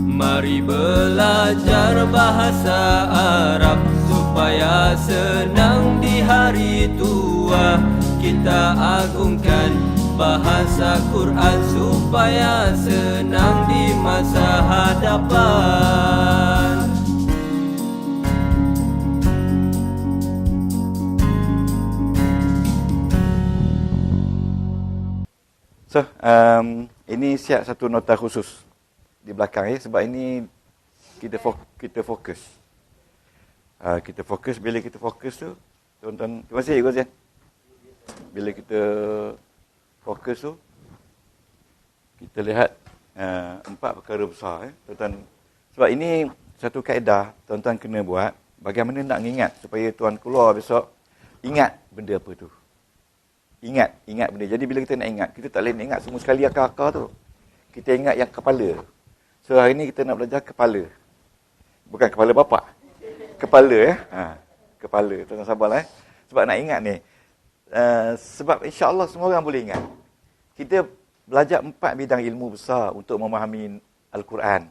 Mari belajar bahasa Arab supaya senang di hari tua. Kita agungkan bahasa Quran supaya senang di masa hadapan. So, ini siap satu nota khusus di belakang ya, sebab ini kita fokus. Kita fokus, bila kita fokus tu, tuan-tuan, terima kasih Gus ya. Bila kita fokus tu, kita lihat 4 perkara besar ya, tuan-tuan. Sebab ini satu kaedah tuan-tuan kena buat, bagaimana nak ingat supaya tuan keluar besok ingat benda apa tu. Ingat benda. Jadi bila kita nak ingat, kita tak boleh nak ingat semua sekali akar-akar tu. Kita ingat yang kepala. So hari ni kita nak belajar kepala. Bukan kepala bapa. Kepala ya. Kepala. Tuan-tuan sabarlah ya. Sebab nak ingat ni. Sebab insya-Allah semua orang boleh ingat. Kita belajar 4 bidang ilmu besar untuk memahami Al-Quran.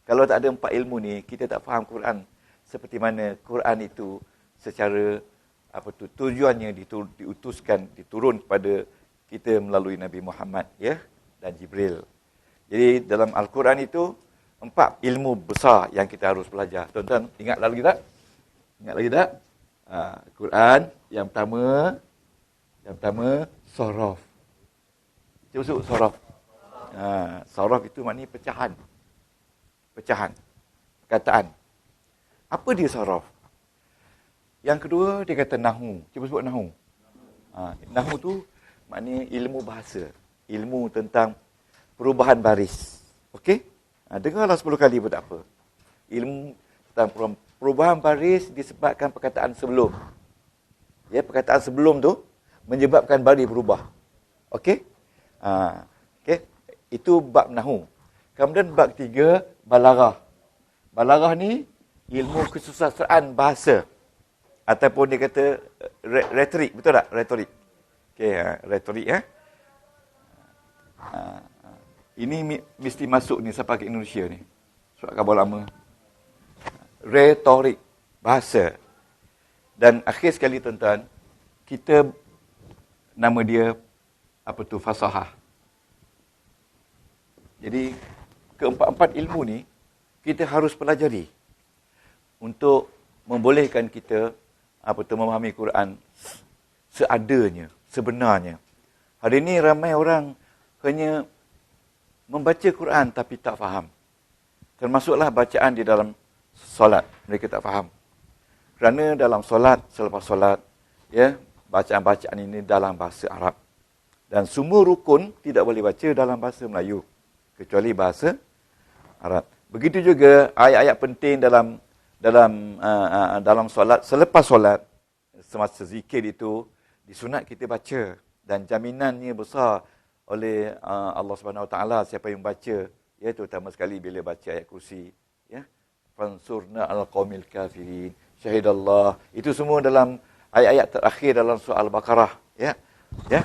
Kalau tak ada 4 ilmu ni, kita tak faham Quran seperti mana Quran itu secara tujuannya diutuskan, diturun kepada kita melalui Nabi Muhammad ya dan Jibril. Jadi dalam Al-Quran itu 4 ilmu besar yang kita harus belajar. Tuan-tuan ingat lagi tak? Ingat lagi tak? Quran yang pertama sorof. Cuba sebut sorof. Sorof itu maknanya pecahan. Pecahan. Perkataan. Apa dia sorof? Yang kedua, dia kata nahu. Cuba sebut nahu. Nahu tu maknanya ilmu bahasa. Ilmu tentang perubahan baris. Okey? Dengarlah 10 kali pun tak apa. Ilmu tentang perubahan baris disebabkan perkataan sebelum. Ya, perkataan sebelum tu menyebabkan baris berubah. Okey? Okey? Itu bab nahu. Kemudian bab 3, balarah. Balarah ni ilmu kesusastraan bahasa. Ataupun dia kata retorik, betul tak? Retorik. Okey, retorik ya. Ini mesti masuk ni siapa ke Indonesia ni. Surat khabar lama. Retorik, bahasa. Dan akhir sekali tuan-tuan, kita nama dia fasahah. Jadi keempat-empat ilmu ni kita harus pelajari untuk membolehkan kita memahami Quran seadanya, sebenarnya. Hari ini ramai orang hanya membaca Quran tapi tak faham. Termasuklah bacaan di dalam solat, mereka tak faham. Kerana dalam solat, selepas solat, ya, bacaan-bacaan ini dalam bahasa Arab. Dan semua rukun tidak boleh baca dalam bahasa Melayu, kecuali bahasa Arab. Begitu juga ayat-ayat penting dalam solat, selepas solat, semasa zikir itu, disunat kita baca. Dan jaminannya besar oleh Allah Subhanahu Wa Taala siapa yang baca, ya, terutama sekali bila baca ayat kursi, ya, fansurna al-qaumil kafirin, syahidallah. Itu semua dalam ayat-ayat terakhir dalam surah Al-Baqarah, ya. Ya,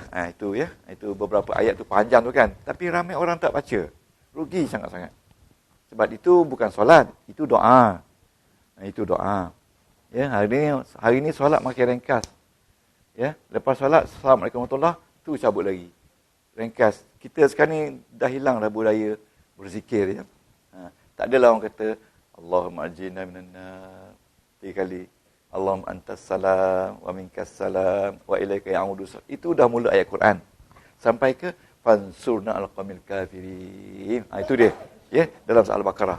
itu beberapa ayat tu panjang tu kan. Tapi ramai orang tak baca. Rugi sangat-sangat. Sebab itu bukan solat, itu doa. Itu doa. Ya, hari ini solat makin ringkas. Ya, lepas solat, Assalamualaikum warahmatullahi wabarakatuh, tu cabut lagi. Ringkas. Kita sekarang ni dah hilang dah budaya berzikir, ya. Tak adalah orang kata Allahumma ajina minan nar 3 kali. Allahumma antas salam wa minkas salam wa ilaika ya'udu. Itu dah mula ayat Quran. Sampai ke fansurna al-qamil kafirin. Itu dia. Ya, dalam surah Al-Baqarah.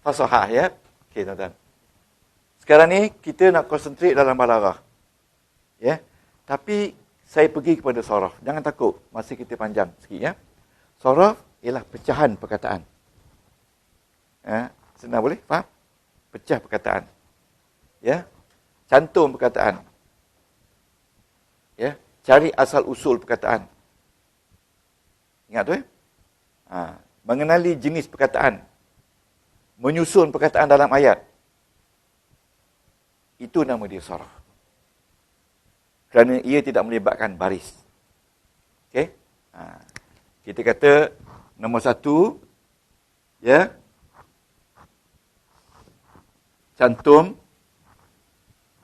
Fasahah ya. Okey tuan-tuan. Sekarang ni kita nak konsentrate dalam balarah. Ya. Tapi saya pergi kepada sorof. Jangan takut, masa kita panjang sikit ya. Sorof ialah pecahan perkataan. Senang boleh? Faham? Pecah perkataan. Ya. Cantum perkataan. Ya. Cari asal usul perkataan. Ingat tu ya? Mengenali jenis perkataan. Menyusun perkataan dalam ayat. Itu nama dia sorof. Kerana ia tidak melibatkan baris. Okey? Kita kata nombor 1, ya, cantum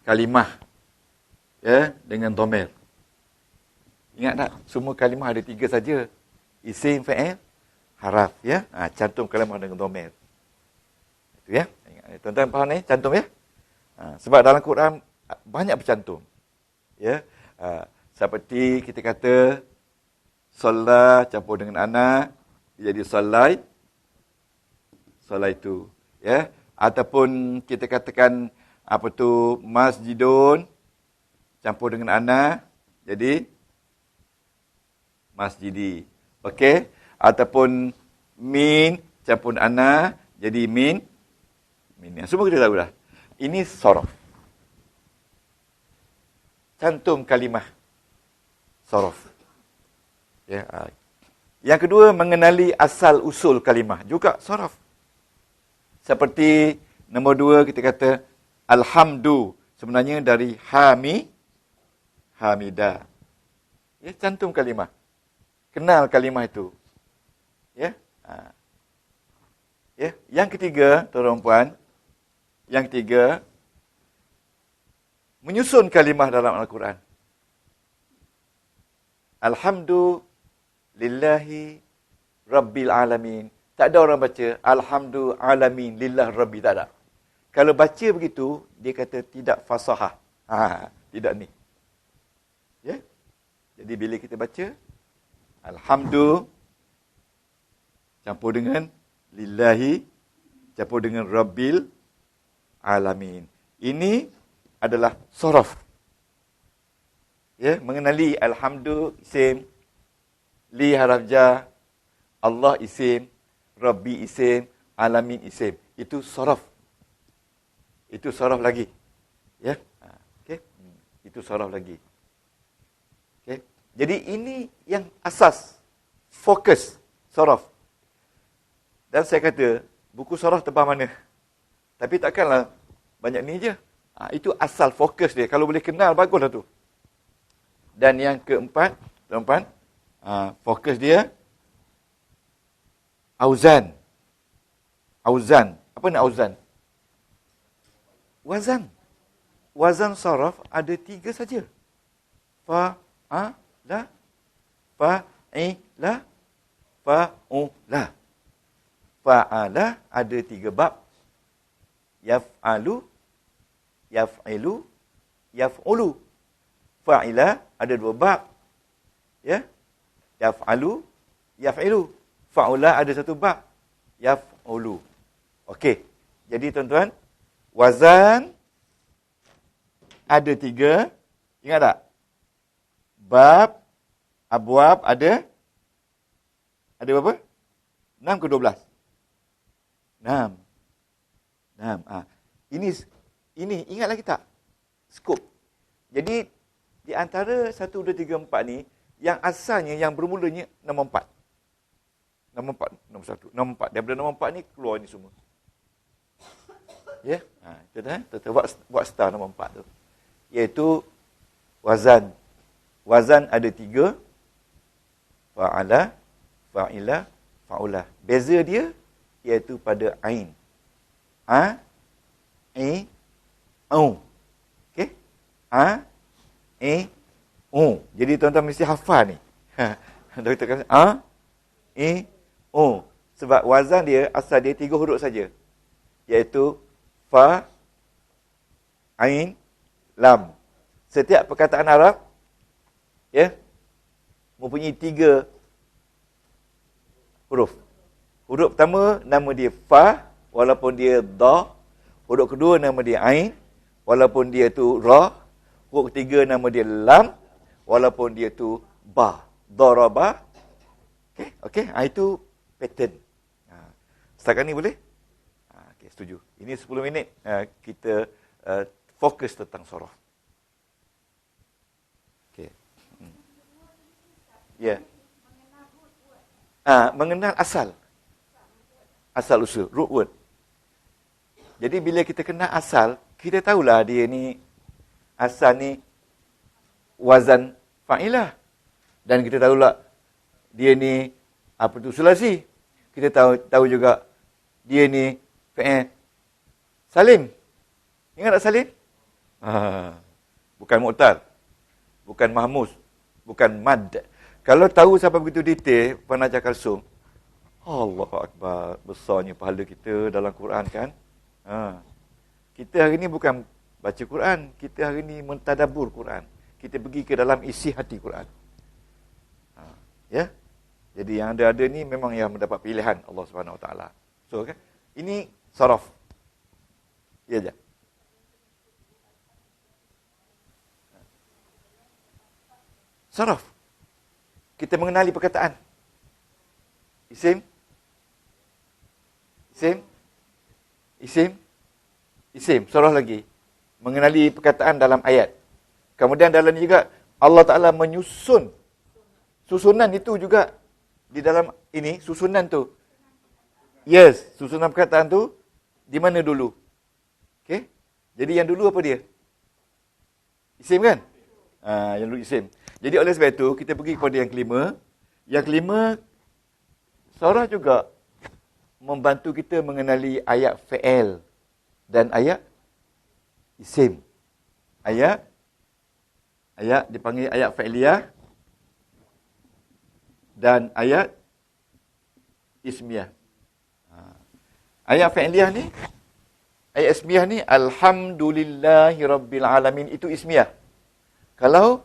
kalimah ya dengan dhamir. Ingat tak? Semua kalimah ada 3 saja. Isim, fa'il, haraf ya. Cantum kalimah dengan dhamir. Itu ya. Ingat, tuan-tuan faham ni? Cantum ya. Sebab dalam Quran banyak bercantum. Ya. Seperti kita kata solat campur dengan ana jadi solai itu ya, ataupun kita katakan apa tu masjidun campur dengan ana jadi masjidi. Okey, ataupun min campur dengan ana jadi min. Semua kita tahu dah. Ini sorof. Cantum kalimah sorof. Ya. Yang kedua, mengenali asal usul kalimah. Juga sorof. Seperti nombor 2 kita kata alhamdu. Sebenarnya dari hamidah. Ya, cantum kalimah. Kenal kalimah itu. Ya. Ya. Yang ketiga, tuan-tuan puan. Yang ketiga, menyusun kalimah dalam Al-Quran. Alhamdulillahi Rabbil Alamin. Tak ada orang baca Alhamdu Alamin Lillah Rabbi. Tak ada. Kalau baca begitu, dia kata tidak fasahah. Tidak ni. Ya? Jadi bila kita baca Alhamdu campur dengan Lillahi campur dengan Rabbil Alamin. Ini adalah sorof. Ya, mengenali Alhamdu isim, Li haraf jar, Allah isim, Rabbi isim, Alamin isim. Itu sorof. Itu sorof lagi. Ya. Okey. Itu sorof lagi. Okey. Jadi ini yang asas, fokus sorof. Dan saya kata, buku sorof tebal mana? Tapi takkanlah banyak ni je. Itu asal fokus dia. Kalau boleh kenal, baguslah tu. Dan yang keempat, tuan-tuan, fokus dia auzan. Auzan. Apa ni auzan? Wazan. Wazan saraf ada 3 saja. Fa'ala, fa'ila, fa'ula. Fa'ala ada 3 bab. Yaf'alu, yaf'ilu, yaf'ulu. Fa'ila ada 2 bab. Ya. Yaf'alu, yaf'ilu. Fa'ula ada 1 bab. Yaf'ulu. Okey. Jadi tuan-tuan, wazan ada 3. Ingat tak? Bab, abwab ada berapa? 6 ke 12? 6. Ini ingat lagi tak? Skop. Jadi di antara 1, 2, 3, 4 ni, yang asalnya, yang bermulanya nombor 4. Nombor 4, nombor 1, nombor 4. Daripada nombor 4 ni, keluar ni semua. Ya? Itu dah. Kita buat star nombor 4 tu. Iaitu wazan. Wazan ada 3. Fa'ala, fa'ila, fa'ula. Beza dia, iaitu pada ain. Okey? Jadi tuan-tuan mesti hafal ni. Doktor kata sebab wazan dia asal dia 3 huruf saja. Iaitu fa, ain, lam. Setiap perkataan Arab ya mempunyai 3 huruf. Huruf pertama nama dia fa walaupun dia da. Huruf kedua nama dia ain walaupun dia tu ra. Huruf ketiga nama dia lam walaupun dia tu ba. Daraba. Okey, itu pattern. Setakat ni boleh? Okey, setuju. Ini 10 minit kita fokus tentang sorof. Okey. Ya. Mengenal asal. Asal usul, root word. Jadi bila kita kenal asal, kita tahulah dia ni asal ni wazan fa'ilah. Dan kita tahulah dia ni apa tu sulasi. Kita tahu juga dia ni fa'il salim. Ingat tak salin? Bukan mu'tal. Bukan mahmus. Bukan mad. Kalau tahu sampai begitu detail, penajah kalsum, Allahu Akbar, besarnya pahala kita dalam Quran kan. Kita hari ni bukan baca Quran, kita hari ni mentadabbur Quran. Kita pergi ke dalam isi hati Quran. Ya. Jadi yang ada ni memang yang mendapat pilihan Allah Subhanahu Wa Taala. So kan, ini saraf. Ya je. Saraf. Kita mengenali perkataan. Isim. Isim. Isim. Isim. Saraf lagi. Mengenali perkataan dalam ayat. Kemudian dalam ni juga Allah Ta'ala menyusun. Susunan itu juga di dalam ini, susunan tu. Yes, susunan perkataan tu di mana dulu? Okey. Jadi yang dulu apa dia? Isim kan? Yang dulu isim. Jadi oleh sebab itu, kita pergi kepada yang kelima. Yang kelima, saraf juga membantu kita mengenali ayat fi'il dan ayat isim. Ayat dipanggil ayat fi'liyah dan ayat ismiyah. Ayat fi'liyah ni, ayat ismiyah ni, Alhamdulillahi Rabbil Alamin, itu ismiyah. Kalau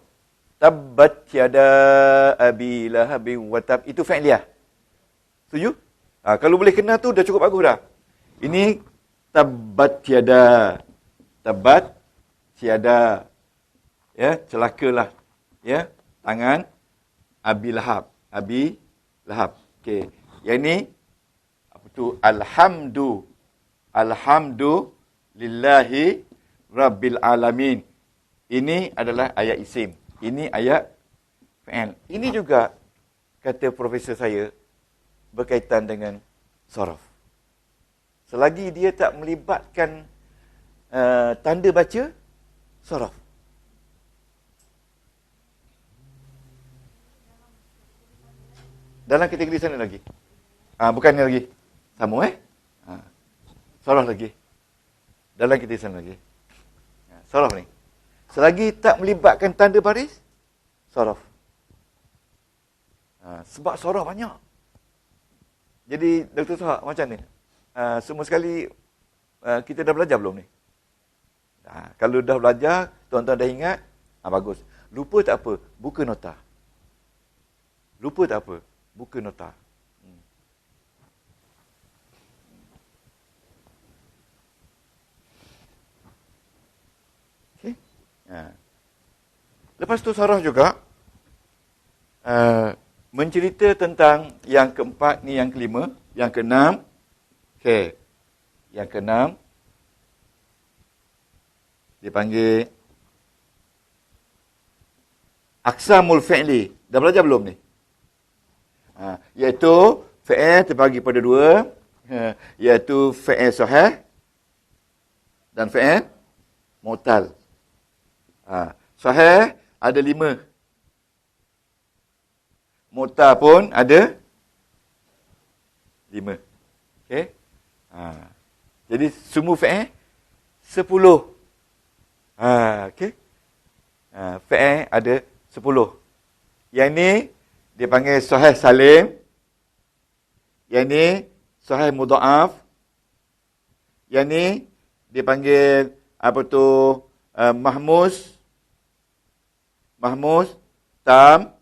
tabbat yada abi lahabin wa tab, itu fi'liyah. Setuju? Kalau boleh kena tu dah cukup bagus dah. Ini tabbat yada. Tabbat tiada. Ya, celakalah. Ya, tangan Abi Lahab. Abi Lahab. Okey. Yang ini apa tu? Alhamdulillahi Rabbil Alamin. Ini adalah ayat isim. Ini ayat fi'il. Ini juga kata profesor saya berkaitan dengan saraf. Selagi dia tak melibatkan tanda baca, saraf. Dalam kategori sana lagi. Bukan ni lagi. Sama saraf lagi. Dalam kategori sana lagi. Saraf ni. Selagi tak melibatkan tanda baris, saraf. Sebab saraf banyak. Jadi Dr. Suhak macam ni. Semua sekali kita dah belajar belum ni? Kalau dah belajar, tuan-tuan dah ingat, bagus. Lupa tak apa, buka nota. Lupa tak apa, buka nota. Okay. Lepas tu saraf juga mencerita tentang yang keempat ni, yang kelima, yang keenam. Okey. Yang keenam dipanggil aqsamul fi'li. Dah belajar belum ni? Iaitu fi'il terbagi pada dua, iaitu fi'il sahih dan fi'il mu'tal. Sahih ada 5. Mu'tal pun ada 5. Okey? Jadi semua fi'il 10. Okey? Fi'il ada 10. Yang ni dipanggil sahih salim. Yang ni sahih mudha'af. Yang ni dipanggil apa tu? Mahmus tam.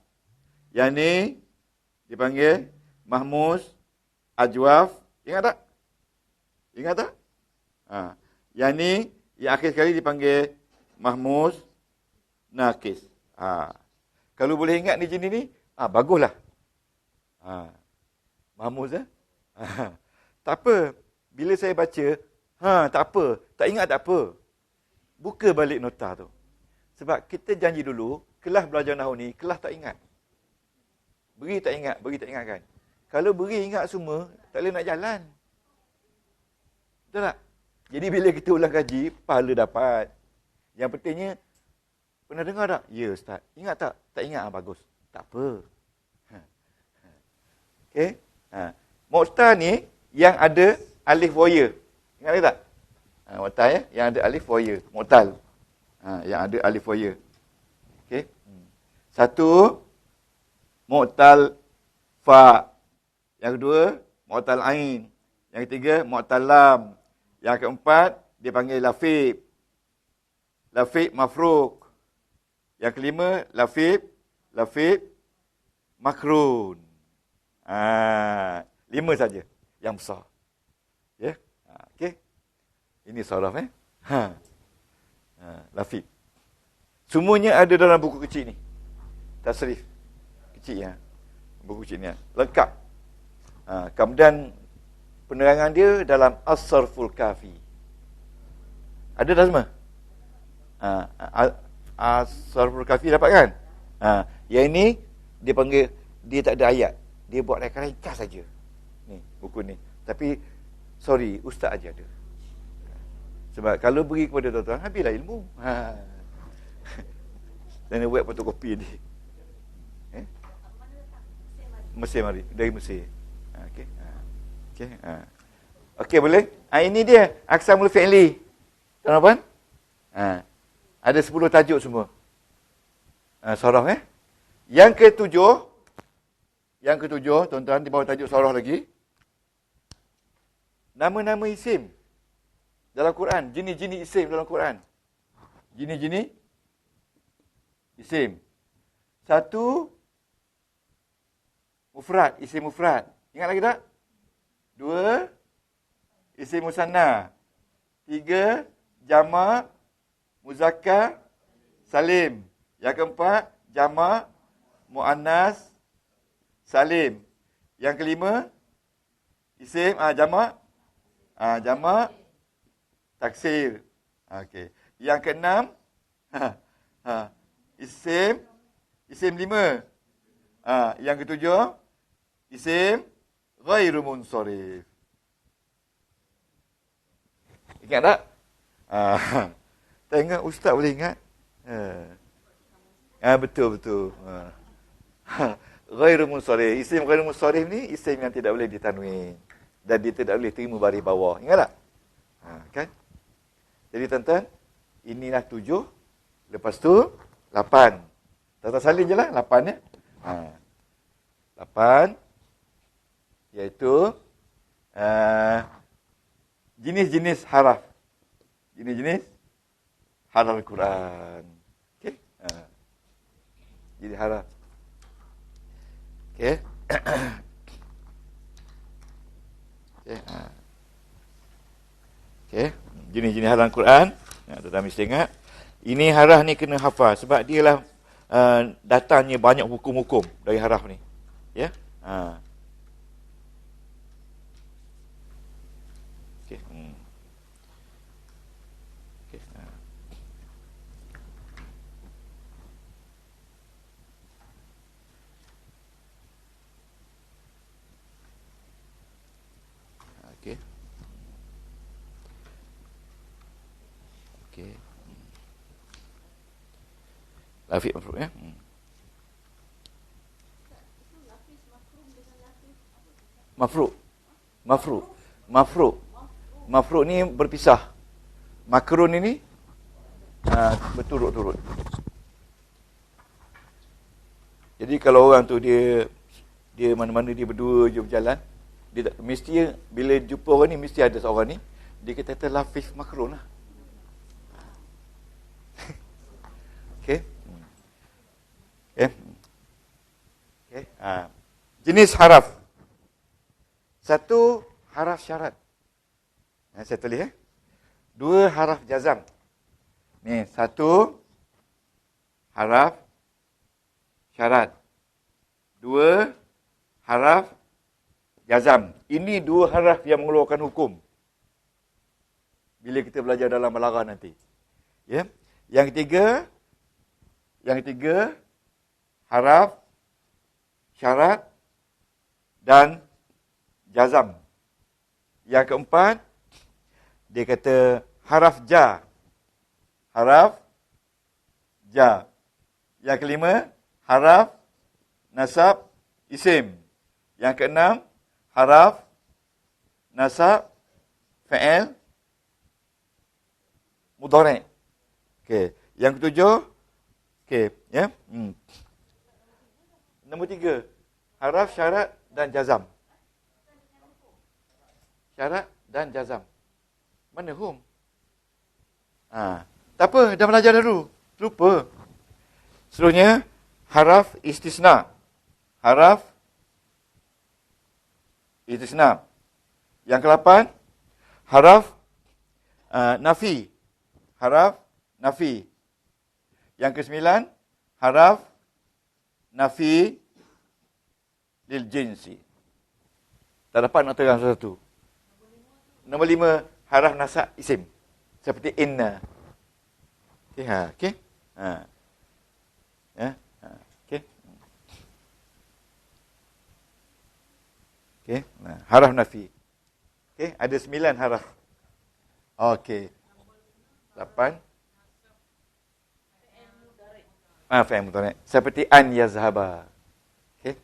Yang ni dipanggil mahmus ajwaf. Ingat tak? Ingat tak? Yang ni yang akhir sekali dipanggil mahmus nakis. Kalau boleh ingat ni jenis ni, baguslah. Mahmus tak apa. Bila saya baca, tak apa. Tak ingat tak apa. Buka balik nota tu. Sebab kita janji dulu, kelas belajar Nahwu ni, kelas tak ingat. Beri tak ingat kan. Kalau beri ingat semua, tak boleh nak jalan. Betul tak? Jadi bila kita ulang kaji, pahala dapat. Yang pentingnya, pernah dengar tak? Ya, Ustaz. Ingat tak? Tak ingat, bagus. Tak apa. Okey. Mu'tal ni, yang ada alif waya. Ingat tak? Mu'tal ya, yang ada alif wa ya. Mu'tal. Yang ada alif wa ya. Okey. Satu, mu'tal fa. Yang kedua, mu'tal ain. Yang ketiga, mu'tal lam. Yang keempat, dia panggil lafib. Lafib mafruk. Yang kelima, lafib makrun. 5 saja yang besar. Ya. Okey. Ini saraf lafib. Semuanya ada dalam buku kecil ni. Tasrif kecil ya. Buku kecil ni. Lengkap. Kemudian penerangan dia dalam As-Sarful Kafi. Ada dah semua? As-Sarful Kafi dapat kan? Yang ini dia panggil, dia tak ada ayat. Dia buat ringkas saja. Ni, buku ni. Tapi sorry, ustaz aja ada. Sebab kalau beri kepada tuan-tuan, habislah ilmu. Dan buat fotokopi ni. Mesir mari, dari Mesir. Okey. Okey. Okey, boleh? Ini dia aqsamul fi'li. Tuan-tuan? Ada 10 tajuk semua. Saraf Yang ketujuh, tuan-tuan, di bawah tajuk saraf lagi. Nama-nama isim dalam Quran, jenis-jenis isim dalam Quran. Jenis-jenis isim. Satu, mufrad, isim mufrad. Ingat lagi tak? Dua, isim musanna. Tiga, jama' muzakkar salim. Yang keempat, jama' muannas salim. Yang kelima, isim jama' taksir. Okey. Yang keenam, isim 5. Yang ketujuh, isim ghairu munsharif. Ingat tak? Tengok ustaz boleh ingat. Betul. Ghairu munsharif. Isim ghairu munsharif ni isim yang tidak boleh ditanwin dan dia tidak boleh terima baris bawah. Ingat tak? Kan? Jadi tuan-tuan, inilah 7. Lepas tu 8. Tuan-tuan salin je lah 8 ya. 8 iaitu jenis-jenis haraf. Jenis-jenis haraf Al-Quran. Okey? Jadi haraf. Okey. Okey. Jenis-jenis haraf Al-Quran. Tuan-tuan mesti ingat. Ini haraf ni kena hafal sebab dialah datangnya banyak hukum-hukum dari haraf ni. Ya? Okey. Okey. Okey. Okey. Lafif mafruk ya. Mafruk ni berpisah. Makrun ini berturut-turut. Jadi kalau orang tu dia mana-mana dia berdua je berjalan, dia tak, mesti bila jumpa orang ni mesti ada seorang ni dia kata lafif makrun lah. Okey. Okey. Jenis haraf. Satu, haraf syarat. Saya tulis Dua, haraf jazam. Ni, satu, haraf syarat. Dua, haraf jazam. Ini dua haraf yang mengeluarkan hukum. Bila kita belajar dalam balaghah nanti. Ya. Yang ketiga, haraf syarat dan jazam. Yang keempat, dia kata haraf ja. Haraf ja. Yang kelima, haraf nasab isim. Yang keenam, haraf nasab fa'il mudhari'. Okey. Yang ketujuh, okey, ya. Nombor 3, haraf, syarat dan jazam. Syarat dan jazam. Mana hum? Tak apa, dah belajar dulu. Lupa. Seterusnya, haraf istisna. Haraf istisna. Yang ke-8, haraf nafi. Haraf nafi. Yang ke-9, haraf nafi lil jinsi. Tak dapat nak terang satu-satu. Nombor 5, haraf nasab isim. Seperti inna. Okey, okey. Ya, okey. Okey, haraf nafi. Okey, ada 9 haraf. Okey. 8. Fi'il mudhari'. Seperti an yazhaba. Okey.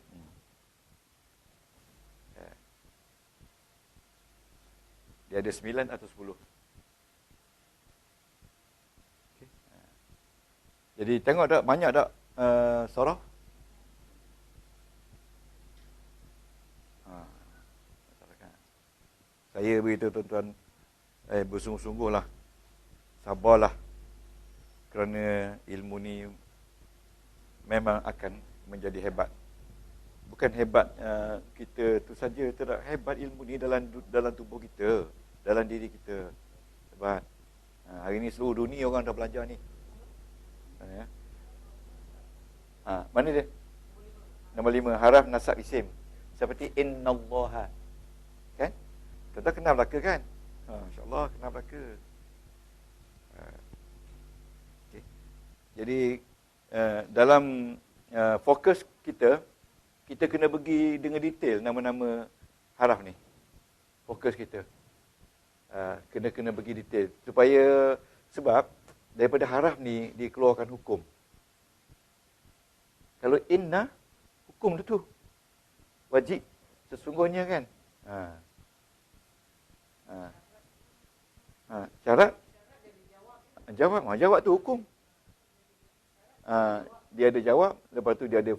Dia ada 9 atau 10. Okay. Jadi tengok tak banyak tak surah? Saya beritahu tuan-tuan, bersungguh-sungguhlah. Sabarlah. Kerana ilmu ni memang akan menjadi hebat. Bukan hebat kita tu saja, tidak hebat ilmu ni dalam tubuh kita, dalam diri kita. Hebat. Hari ni seluruh dunia orang dah belajar ni. Mana dia? Nombor 5, haraf nasab isim. Seperti innallaha. Kan? Tuan-tuan kenal belaka kan? InsyaAllah kenal belaka. Okay. Jadi dalam fokus kita kena pergi dengan detail nama-nama haraf ni. Fokus kita. Kena pergi detail. Sebab daripada haraf ni dikeluarkan hukum. Kalau inna, hukum tu. Wajib. Sesungguhnya kan. Syarat? Jawab tu hukum. Dia ada jawab, lepas tu dia ada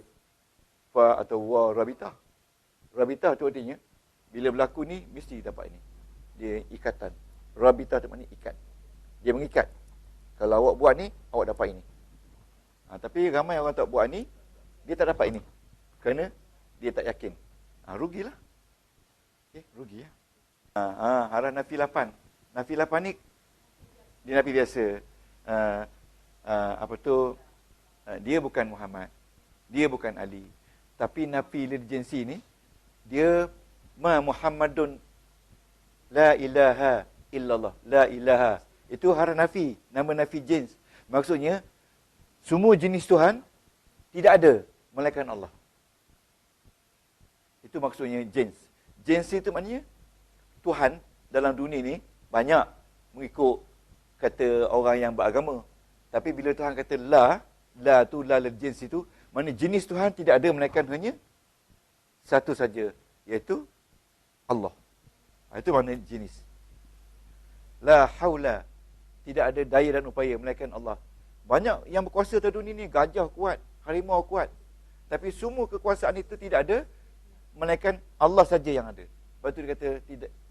fa atau wa rabitah. Rabitah tu artinya bila berlaku ni mesti dapat ini. Dia ikatan. Rabitah tu maknanya ikat. Dia mengikat. Kalau awak buat ni, awak dapat ini. Tapi ramai orang tak buat ni, dia tak dapat ini. Kerana dia tak yakin. Rugilah. Okay, rugi ya. Haraf nafi 8. Nafi 8 ni dia nafi biasa. Dia bukan Muhammad. Dia bukan Ali. Tapi nafi lil jinsi ni, dia Muhammadun la ilaha illallah. La ilaha. Itu haraf nafi. Nama nafi jins. Maksudnya, semua jenis Tuhan tidak ada melainkan Allah. Itu maksudnya jins. Jins itu maknanya Tuhan dalam dunia ni banyak mengikut kata orang yang beragama. Tapi bila Tuhan kata la tu la lil jins itu, mana jenis Tuhan tidak ada melainkan hanya satu saja, iaitu Allah. Itu makna jenis. La haula, tidak ada daya dan upaya melainkan Allah. Banyak yang berkuasa atas dunia ni, gajah kuat, harimau kuat. Tapi semua kekuasaan itu tidak ada melainkan Allah saja yang ada. Lepas tu dia kata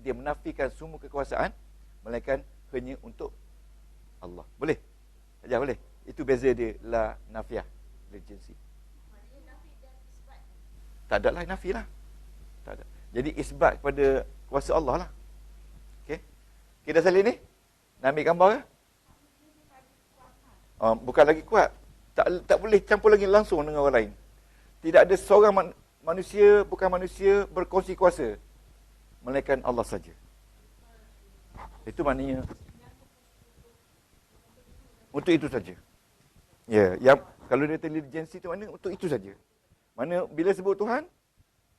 dia menafikan semua kekuasaan melainkan hanya untuk Allah. Boleh? Saja boleh. Itu beza dia la nafiah lil jinsi. Tak ada lah nafi lah. Tak ada. Jadi isbat kepada kuasa Allah lah. Okey. Kita salin ni. Nak ambil gambar ke? Bukan lagi kuat. Tak boleh campur lagi langsung dengan orang lain. Tidak ada seorang manusia, bukan manusia berkongsi kuasa melainkan Allah saja. Itu maknanya untuk itu saja. Ya, yang kalau dia intelijensi itu maknanya untuk itu saja. Mana bila sebut Tuhan,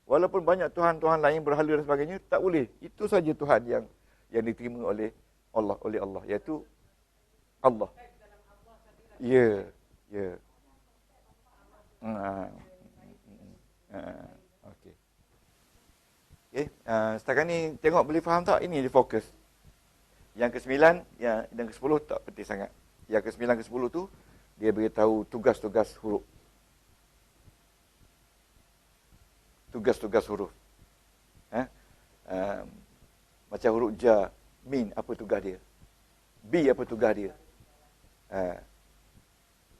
walaupun banyak Tuhan-Tuhan lain berhala dan sebagainya, tak boleh. Itu saja Tuhan yang diterima oleh Allah, iaitu Allah. Ya, ya. Okey. Okey, setakat ni tengok boleh faham tak? Ini dia fokus. Yang ke-9, yang ke-10 tak penting sangat. Yang ke-9 ke-10 tu dia beritahu tugas-tugas huruf. Tugas-tugas huruf. Macam huruf ja, min, apa tugas dia? B, apa tugas dia?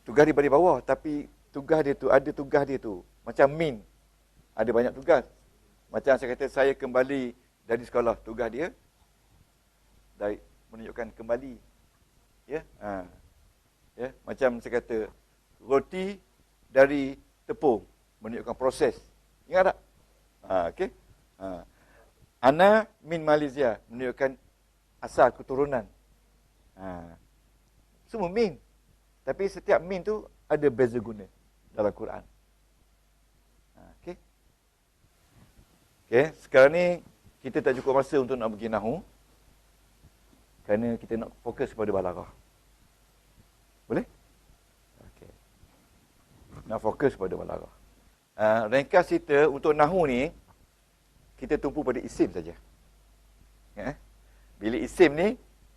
Tugas dia bagi bawah, tapi tugas dia tu, ada tugas dia tu. Macam min, ada banyak tugas. Macam saya kata, saya kembali dari sekolah, tugas dia dari menunjukkan kembali. Ya, macam saya kata, roti dari tepung, menunjukkan proses. Ingat tak? Okey. Ana min Malaysia, menunjukkan asal keturunan. Semua min. Tapi setiap min tu ada beza guna dalam Quran. Okey. Okey, sekarang ni kita tak cukup masa untuk nak pergi nahu. Kerana kita nak fokus kepada balaghah. Boleh? Okey. Nak fokus kepada balaghah. Ringkas cerita untuk nahu ni, kita tumpu pada isim saja. Bila isim ni,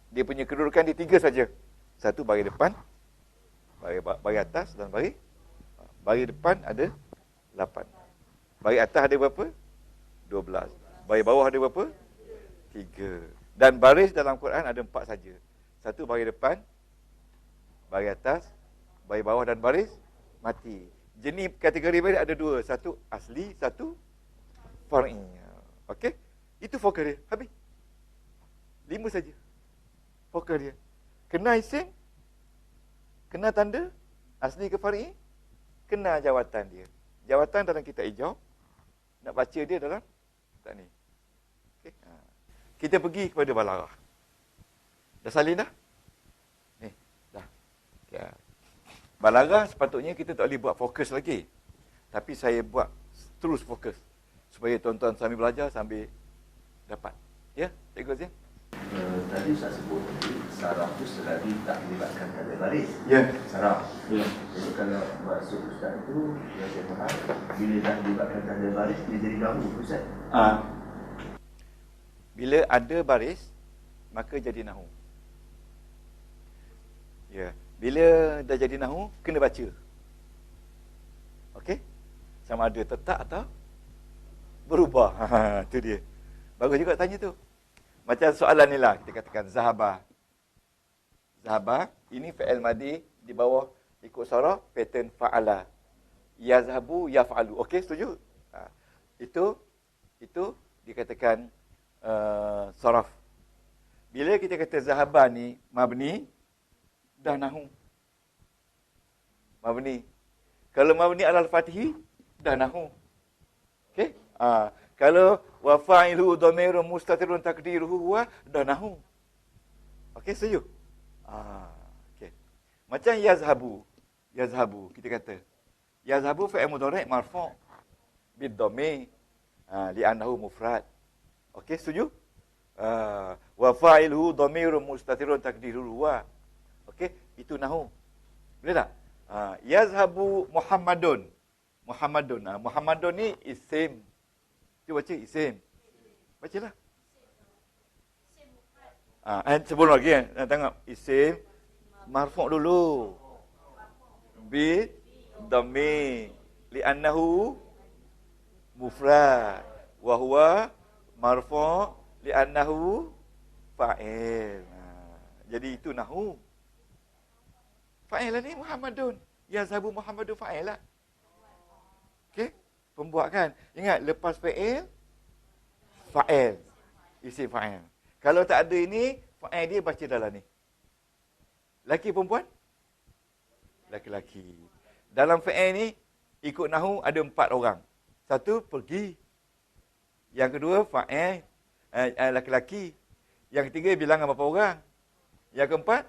dia punya kedudukan di 3 saja. Satu baris depan, baris atas dan baris depan ada 8. Baris atas ada berapa? 12. Baris bawah ada berapa? 3. Dan baris dalam Quran ada 4 saja. Satu baris depan, baris atas, baris bawah dan baris mati. Jenis kategori baris ada 2. Satu asli, satu far'i. Okey? Itu fokus dia. Habis. 5 saja. Fokus dia. Kena isim, kena tanda, asli ke far'i, kena jawatan dia. Jawatan dalam kitab hijau, nak baca dia dalam kitab ni. Okay. Kita pergi kepada balaghah. Dah salin dah? Ni, dah. Okay. Balaghah sepatutnya kita tak boleh buat fokus lagi. Tapi saya buat terus fokus. Supaya tuan-tuan sambil belajar, sambil dapat. Ya, Cikgu Azim? Tadi Ustaz sebut saraf tu selagi tak melibatkan tanda baris. Ya. Saraf. Ya. Jadi kalau maksud Ustaz itu, yang saya faham, bila dah melibatkan tanda baris, dia jadi nahu, Ustaz. Bila ada baris, maka jadi nahu. Ya. Bila dah jadi nahu, kena baca. Okey? Sama ada tetap atau berubah. Itu dia. Bagus juga tanya tu. Macam soalan ni lah, kita katakan zahaba. Zahaba, ini fi'il madi di bawah ikut saraf pattern fa'ala. Yazhabu, yaf'alu. Okey, setuju? Itu dikatakan saraf. Bila kita kata zahaba ni mabni, dah nahu. Mabni. Kalau mabni alal fatihi, dah nahu. Okey? Kalau wa fa'iluhu dhamirun mustatirun takdiruhu huwa, dah nahu. Okey, setuju? Okey. Macam yazhabu kita kata. Yazhabu fi'il mudhari' marfu' bid dhammi li'annahu mufrad. Okey, setuju? Wa fa'iluhu dhamirun mustatirun takdiruhu huwa. Okey, itu nahu. Boleh tak? Yazhabu Muhammadun. Muhammadun ni isim. Cuba baca isim. Bacalah. Sebelum lagi tengok isim marfu' dulu. Bi dhammi li'annahu mufrad wa huwa marfu' li'annahu fa'il. Jadi itu nahu. Fa'il ni Muhammadun. Yazhabu Muhammadun fa'il lah. Okey? Pembuat kan? Ingat, lepas fa'il, fa'il. Isim fa'il. Kalau tak ada ini, fa'il dia baca dalam ni. Laki perempuan? Laki-laki. Dalam fa'il ni, ikut nahu ada 4 orang. Satu, pergi. Yang kedua, fa'il. Laki-laki. Yang ketiga, bilangan berapa orang. Yang keempat,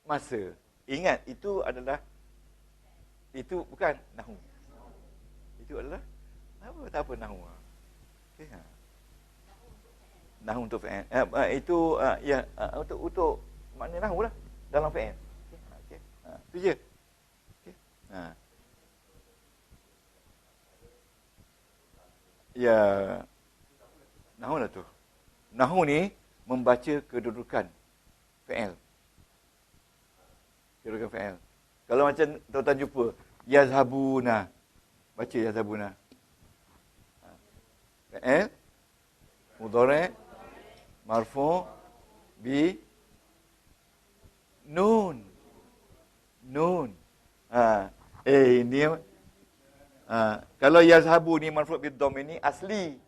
masa. Ingat, itu bukan nahu. Itu adalah tak apa nahu. Okey. Nahu untuk fi'il. Untuk makna nahu lah dalam fi'il. Okey. Itu je. Okey. Ya. Nahu lah tu. Nahu ni membaca kedudukan fi'il. Kirakan fi'il. Kalau macam tuan-tuan jumpa, yazhabuna. Baca yazhabuna. Fi'il, mudhari', marfu' bi nun. Nun. Ini kalau yazhabu ni marfu' bi dhamm ini asli.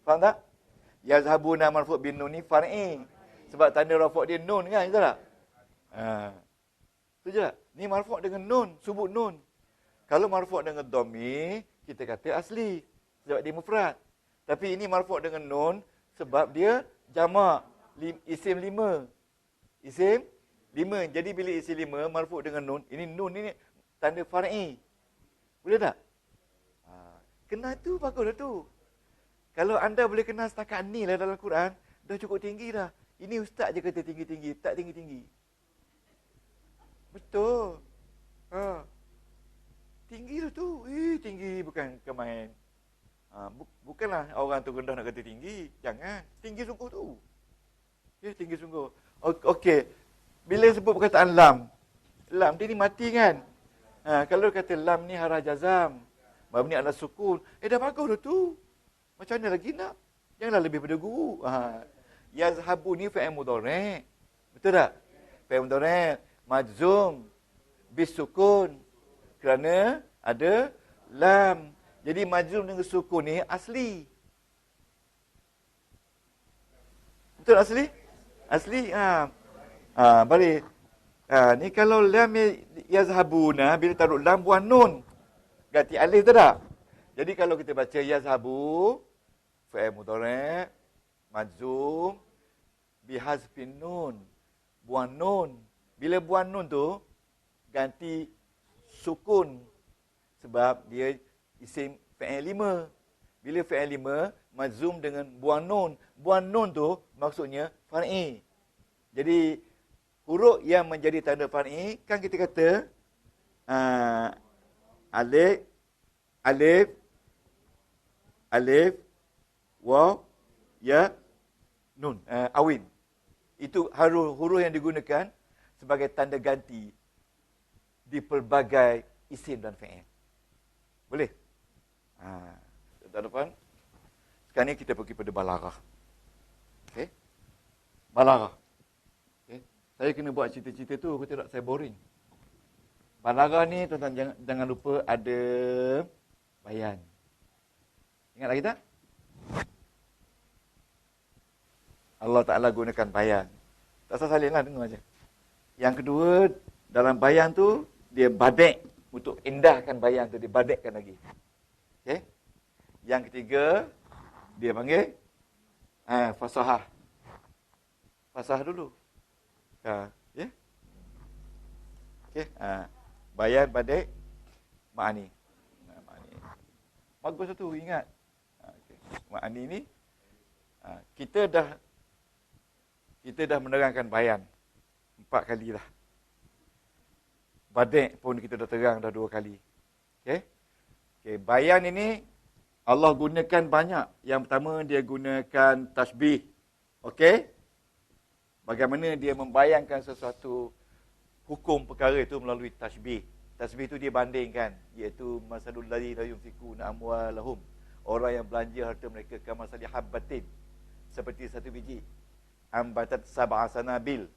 Faham tak? Yazhabuna marfu' bin nun ni far'i. Sebab tanda rafa' dia nun kan, betul tak? Setuju tak? Ni marfu' dengan nun, subut nun. Kalau marfu' dengan dhamir, kita kata asli. Sebab dia mufrad. Tapi ini marfu' dengan nun sebab dia jamak. Isim 5. Isim 5. Jadi bila isim 5 marfu' dengan nun, ini nun ini tanda far'i. Boleh tak? Kenal tu bagus dah tu. Kalau anda boleh kenal setakat ni lah dalam Quran, dah cukup tinggi dah. Ini ustaz je kata tinggi-tinggi, tak tinggi-tinggi. Betul. Tinggi dah tu. Tinggi bukan kemain. Bukanlah orang tu rendah nak kata tinggi. Jangan. Tinggi sungguh tu. Tinggi sungguh. Okey. Bila sebut perkataan lam. Lam dia ni mati kan? Kalau kata lam ni harah jazam. Mabni ala sukun. Dah bagus dah tu. Macam mana lagi nak? Janganlah lebih pada guru. Yazhabu ni fi'il mudhari'. Betul tak? Fi'il mudhari' majzum bisukun. Kerana ada lam. Jadi majzum dengan sukun ni asli. Betul asli? Asli. Balik. Ni kalau lam yazhabuna, bila taruh lam buah nun. Ganti alif tu tak? Jadi kalau kita baca yazhabu, fi'il mudhari' majzum bihazfin nun. Buah nun. Bila buah nun tu, ganti sukun. Sebab dia isim fi'il 5. Bila fi'il 5, majzum dengan buah nun. Buah nun tu maksudnya far'i. Jadi, huruf yang menjadi tanda far'i, kan kita kata, alif, waw, ya, nun, awin. Itu huruf yang digunakan sebagai tanda ganti di pelbagai isim dan fi'il. Boleh? Tuan depan. Sekarang ni kita pergi pada balaghah. Okey? Balaghah. Okey? Saya kena buat cerita-cerita tu, kalau tidak saya boring. Balaghah ni tuan-tuan jangan lupa ada bayan. Ingat lagi tak? Allah Ta'ala gunakan bayan. Tak usah salin lah, dengar aja. Yang kedua, dalam bayan tu, dia badik. Untuk indahkan bayan tu, dia badikkan lagi. Okay? Yang ketiga, dia panggil fasahah. Fasahah dulu. Yeah? Okay? Bayan, badik, ma'ani. Bagus tu, ingat. Okay. Ma'ani ni, kita dah menerangkan bayan 4 kali dah. Badik pun kita dah terang dah 2 kali. Okey, bayan ini Allah gunakan banyak. Yang pertama dia gunakan tasbih. Okey? Bagaimana dia membayangkan sesuatu hukum perkara itu melalui tasbih. Tasbih itu dia bandingkan, iaitu masalul ladzi la yunfikuna amwalahum. Orang yang belanja harta mereka kamasali habbatin, seperti satu biji. Ambatat sab'a sanabil,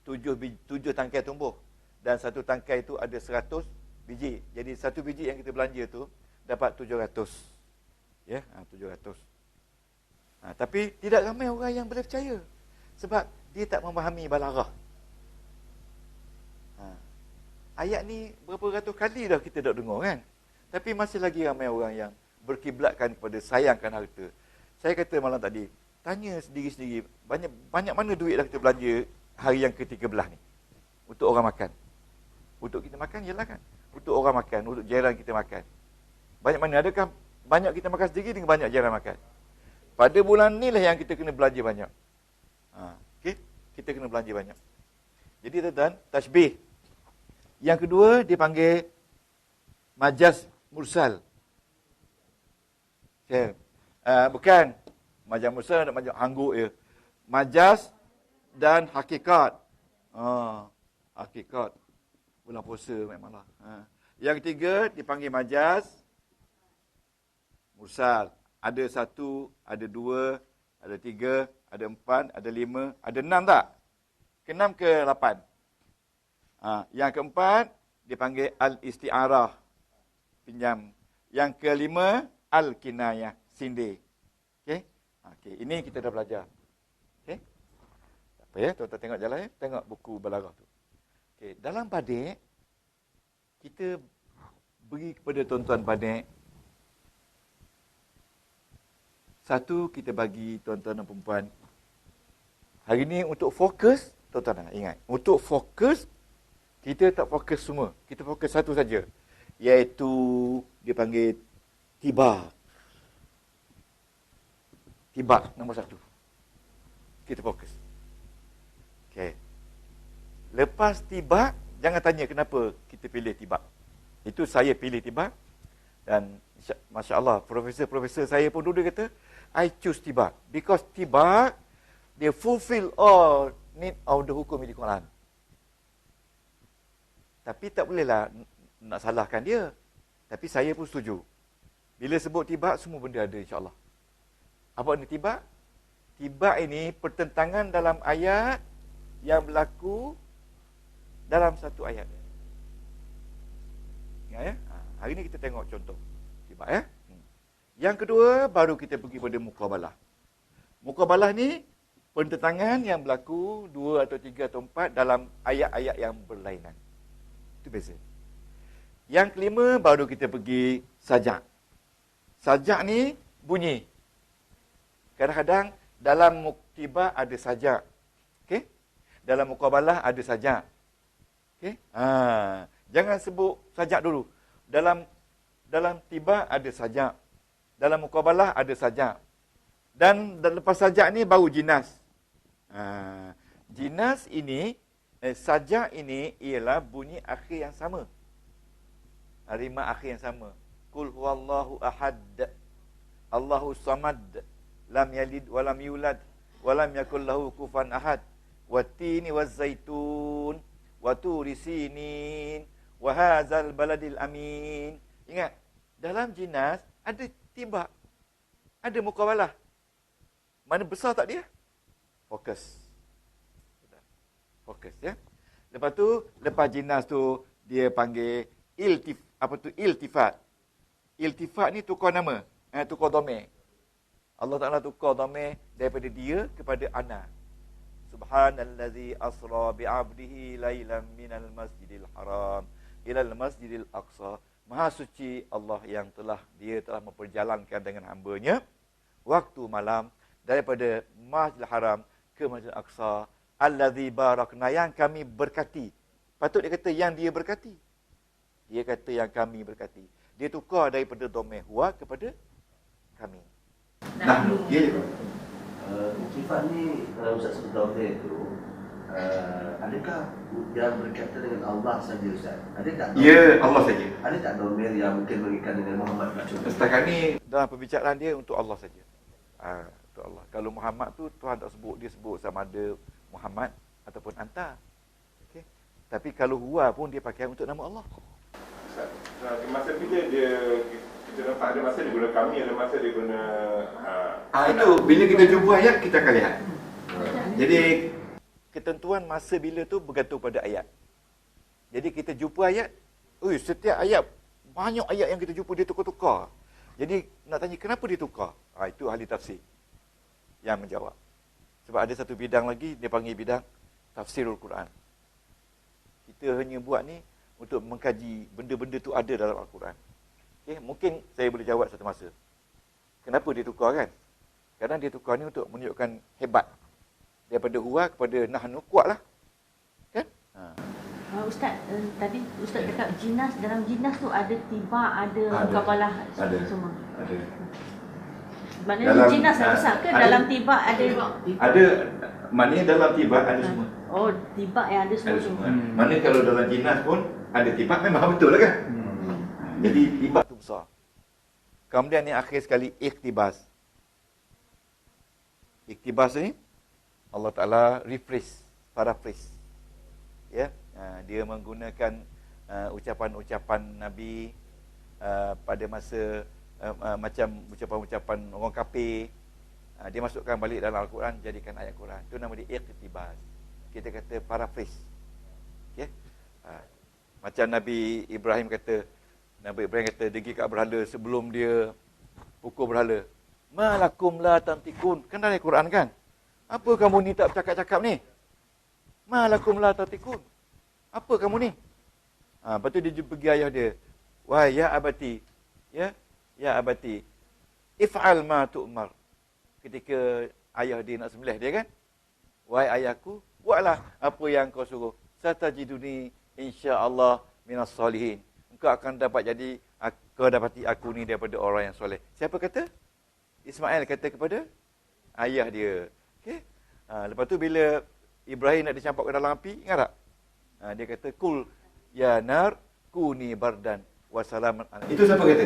7 tangkai tumbuh. Dan satu tangkai itu ada 100 biji. Jadi satu biji yang kita belanja tu dapat 700. Ya, 700. Tapi tidak ramai orang yang boleh percaya. Sebab dia tak memahami balaghah. Ayat ni berapa ratus kali dah kita dah dengar kan. Tapi masih lagi ramai orang yang berkiblatkan kepada sayangkan harta. Saya kata malam tadi, tanya sendiri-sendiri, banyak mana duit dah kita belanja hari yang ke-13 ni untuk orang makan. Untuk kita makan ialah kan. Untuk orang makan, untuk jiran kita makan. Banyak mana? Adakah banyak kita makan sendiri dengan banyak jiran makan? Pada bulan ni lah yang kita kena belanja banyak. Okey, kita kena belanja banyak. Jadi tuan-tuan, tasbih. Yang kedua dipanggil majaz mursal. Okay. Bukan majaz mursal dan majaz hangguk je. Majaz dan hakikat. Hakikat. Bulan puasa memanglah. Yang ketiga dipanggil majaz. Mursal. Ada 1, ada 2, ada 3, ada 4, ada 5, ada 6 tak? Ke-6 ke 8? Yang keempat dipanggil al-isti'arah. Pinjam. Yang kelima al-kinayah. Sindir. Okey? Okey, ini kita dah belajar. Okey? Tak apa ya, tuan-tuan tengok jalan ya. Tengok buku balaghah tu. Okey, dalam badik kita beri kepada tuan-tuan badik. Satu, kita bagi tuan-tuan dan perempuan. Hari ni untuk fokus, tuan-tuan nak ingat. Untuk fokus, kita tak fokus semua. Kita fokus satu saja. Iaitu, dia panggil tibak. Tibak, nombor 1. Kita fokus. Okey. Lepas tibak, jangan tanya kenapa kita pilih tibak. Itu saya pilih tibak. Dan Masya Allah, profesor-profesor saya pun dulu kata, I choose tibak. Because tibak, dia fulfill all need of the hukum di Quran. Tapi tak bolehlah nak salahkan dia. Tapi saya pun setuju. Bila sebut tibak, semua benda ada insyaAllah. Apa ni tibak? Tibak ini pertentangan dalam ayat yang berlaku dalam satu ayat. Ingat ya? Hari ni kita tengok contoh tibak ya. Yang kedua, baru kita pergi pada muqabalah. Muqabalah ni pertentangan yang berlaku 2 atau 3 atau 4 dalam ayat-ayat yang berlainan. Itu beza. Yang kelima, baru kita pergi sajak. Sajak ni bunyi. Kadang-kadang dalam muktibah ada sajak. Okey? Dalam muqabalah ada sajak. Okey? Jangan sebut sajak dulu. Dalam tiba ada sajak. Dalam muqabalah ada sajak. Dan lepas sajak ni baru jinas. Jinas ini, sajak ini ialah bunyi akhir yang sama. Rima akhir yang sama. Qul huwallahu ahad. Allahu samad. Lam yalid walam yulad. Walam yakul lahu kufuwan ahad. Wattini wazzaitun. Waturi sinin. Wahazal baladil amin. Ingat, dalam jinas ada tibak. Ada muqabalah. Mana besar tak dia? Fokus. Fokus ya. Lepas tu, lepas jinas tu, dia panggil iltifat. Iltifat ni tukar nama. Tukar domain. Allah Ta'ala tukar domain daripada dia kepada ana. Subhanallazi asra bi'abdihi laylan minal masjidil haram ilal masjidil aqsa. Maha suci Allah yang dia telah memperjalankan dengan hamba-Nya waktu malam daripada Masjidil Haram ke Masjidil Aqsa. Allazi barakna, yang kami berkati. Patut dia kata yang dia berkati. Dia kata yang kami berkati. Dia tukar daripada domain huwa kepada kami. Nah, dia je. Sifat ni kalau Ustaz sebut domain tu, adakah yang berkaitan dengan Allah saja Ustaz? Ada tak? Ya, Allah saja. Ada tak domain yang mungkin berkaitan dengan Muhammad? Setakat ni dalam perbicaraan dia untuk Allah saja. Untuk Allah. Kalau Muhammad tu Tuhan tak sebut, dia sebut sama ada Muhammad ataupun anta. Okey. Tapi kalau huwa pun dia pakai untuk nama Allah. Ustaz, masa bila kita nampak ada masa dia guna kami, ada masa dia guna itu bila kita jumpa ayat kita akan lihat. Jadi ketentuan masa bila tu bergantung pada ayat. Jadi kita jumpa ayat, setiap ayat, banyak ayat yang kita jumpa dia tukar-tukar. Jadi nak tanya kenapa dia tukar? Itu ahli tafsir yang menjawab. Sebab ada satu bidang lagi, dia panggil bidang tafsirul Quran. Kita hanya buat ni untuk mengkaji benda-benda tu ada dalam Al-Quran. Okay, mungkin saya boleh jawab satu masa. Kenapa dia tukar kan? Kadang dia tukar ni untuk menunjukkan hebat. Daripada huwa kepada nahnu, kuatlah. Kan? Ustaz, tadi Ustaz cakap jinas, dalam jinas tu ada tiba, ada muqabalah semua. Ada. Maknanya Dalam, jinas besar ke dalam tiba ada? Ada, maknanya dalam tiba ada semua. Oh, tiba yang ada semua. Ada semua. Mana kalau dalam jinas pun ada tiba, memang betul lah kan? Jadi tiba tu besar. Kemudian yang akhir sekali, iktibas. Iktibas ni Allah Ta'ala rephrase, paraphrase. Ya, dia menggunakan ucapan-ucapan Nabi pada masa macam ucapan-ucapan orang kafir. Dia masukkan balik dalam Al-Quran, jadikan ayat Quran. Itu nama dia iqtibas. Kita kata paraphrase. Okey. Macam Nabi Ibrahim kata dia pergi kat berhala sebelum dia pukul berhala. Malakum la tantikun. Kan dalam Quran kan? Apa kamu ni tak bercakap-cakap ni? Malakum la tantikun. Apa kamu ni? Lepas tu dia pergi ayah dia. Wah, ya abati. Ya abati. If'al ma tu'mar. Ketika ayah dia nak sembelih dia kan? Wahai ayahku, buatlah apa yang kau suruh. Satajiduni insya-Allah minas solihin. Engkau akan dapati aku ni daripada orang yang soleh. Siapa kata? Ismail kata kepada ayah dia. Okey. Lepas tu bila Ibrahim nak dicampak ke dalam api, ingat tak? Dia kata kul ya nar kuni bardan wa salaman. Itu siapa kata?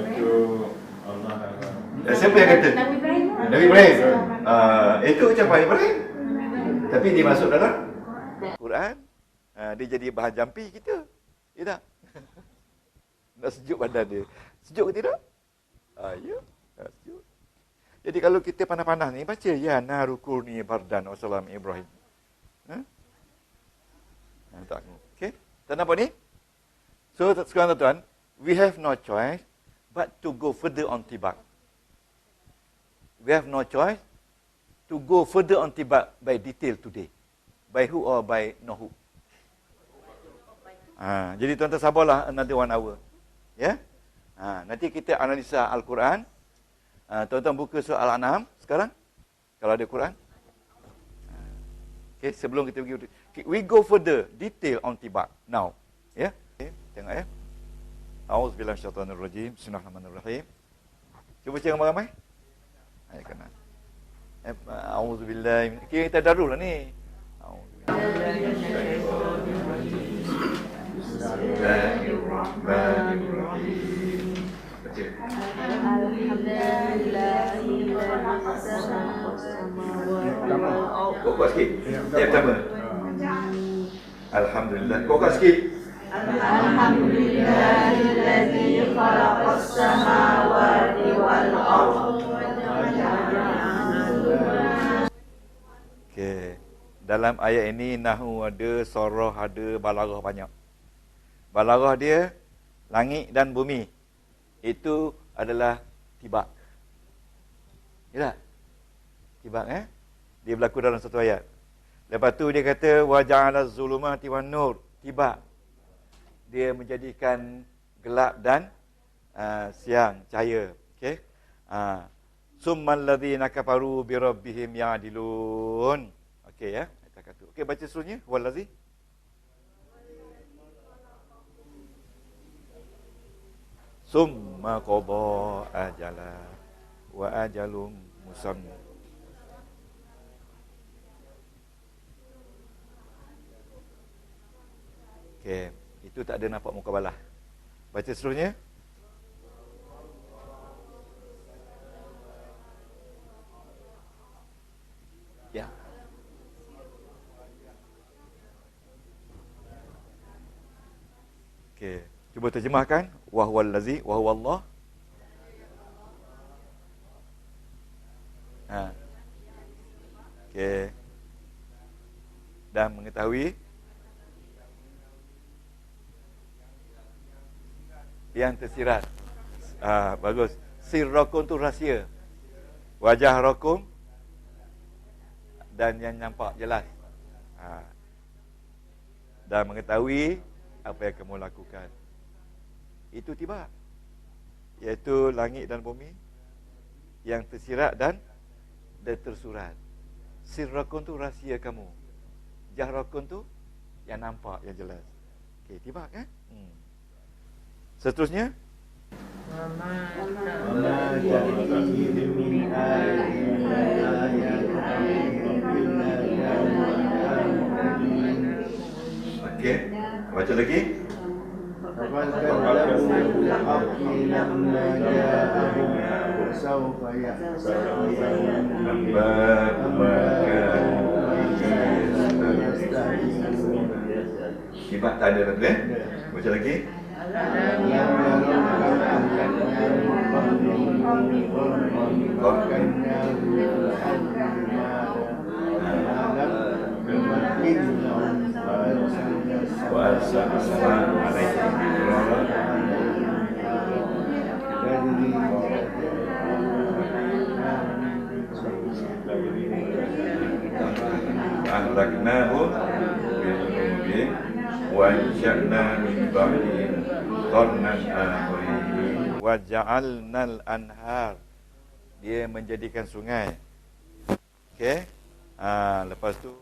Itu Allah. Siapa yang kata? Nabi Ibrahim. Nabi Ibrahim. Itu ucapan Ibrahim. Tapi dia masuk dalam Quran. Dia jadi bahan jampi kita. Ya tak? Nak sejuk badan dia. Sejuk ke tidak? Ya. Sejuk. Jadi kalau kita panas-panas ni, baca ya narukuni bardan wa salam Ibrahim. Tak. Okey. Tak nampak ni? So sekarang tuan-tuan, we have no choice but to go further on tibak. We have no choice to go further on tibak by detail today. By who or by no who. Jadi tuan-tuan sabarlah another 1 hour. Ya? Nanti kita analisa Al-Quran. Tuan-tuan buka surah Al-An'am sekarang. Kalau ada Quran. Okay, sebelum kita pergi. We go further, detail on tibak. Now. Ya? Okay, tengok ya. A'udzubillahi minasyaitonirrajim. Bismillahirrahmanirrahim. Cuba cakap ramai-ramai. Ayat kanan. A'udzubillahi. Kira kita darul lah ni. Bismillahirrahmanirrahim. Kau kuat sikit. Yang pertama. Alhamdulillah. Kau kuat sikit. Alhamdulillahilladzi khalaqas samawati wal ardh. Okey. Dalam ayat ini nahwu ada, soroh ada, balaghah banyak. Balaghah dia langit dan bumi. Itu adalah tibak. Ya tak? Tibak dia berlaku dalam satu ayat. Lepas tu dia kata wa ja'ala zulumati wan nur. Tibak. Dia menjadikan gelap dan siang, cahaya. Okey. Summal ladzina kafaru bi rabbihim ya'dilun. Okey ya. Okey, baca seterusnya. Wallazi. Summa qada ajala wa ajalum musamma. Okey, itu tak ada nampak mukabalah. Baca seterusnya. Ya. Okey, cuba terjemahkan. Wa huwal ladzi wa huwa Allah. Okey. Dan mengetahui yang tersirat. Bagus. Sirrakum tu rahsia. Wajah rakum dan yang nampak jelas. Dan mengetahui apa yang kamu lakukan. Itu tibak. Iaitu langit dan bumi yang tersirat dan tersurat. Sirrakum tu rahsia kamu. Jahrakum tu yang nampak, yang jelas. Okey, tibak kan? Seterusnya. Okey, baca lagi. Tiba tak ada lagi. Baca lagi. Ahlaknahum bidzunubihim wa ansha'na min ba'dihim qarnan akharin wa ja'alnal anhar, dia menjadikan sungai. Okey, lepas tu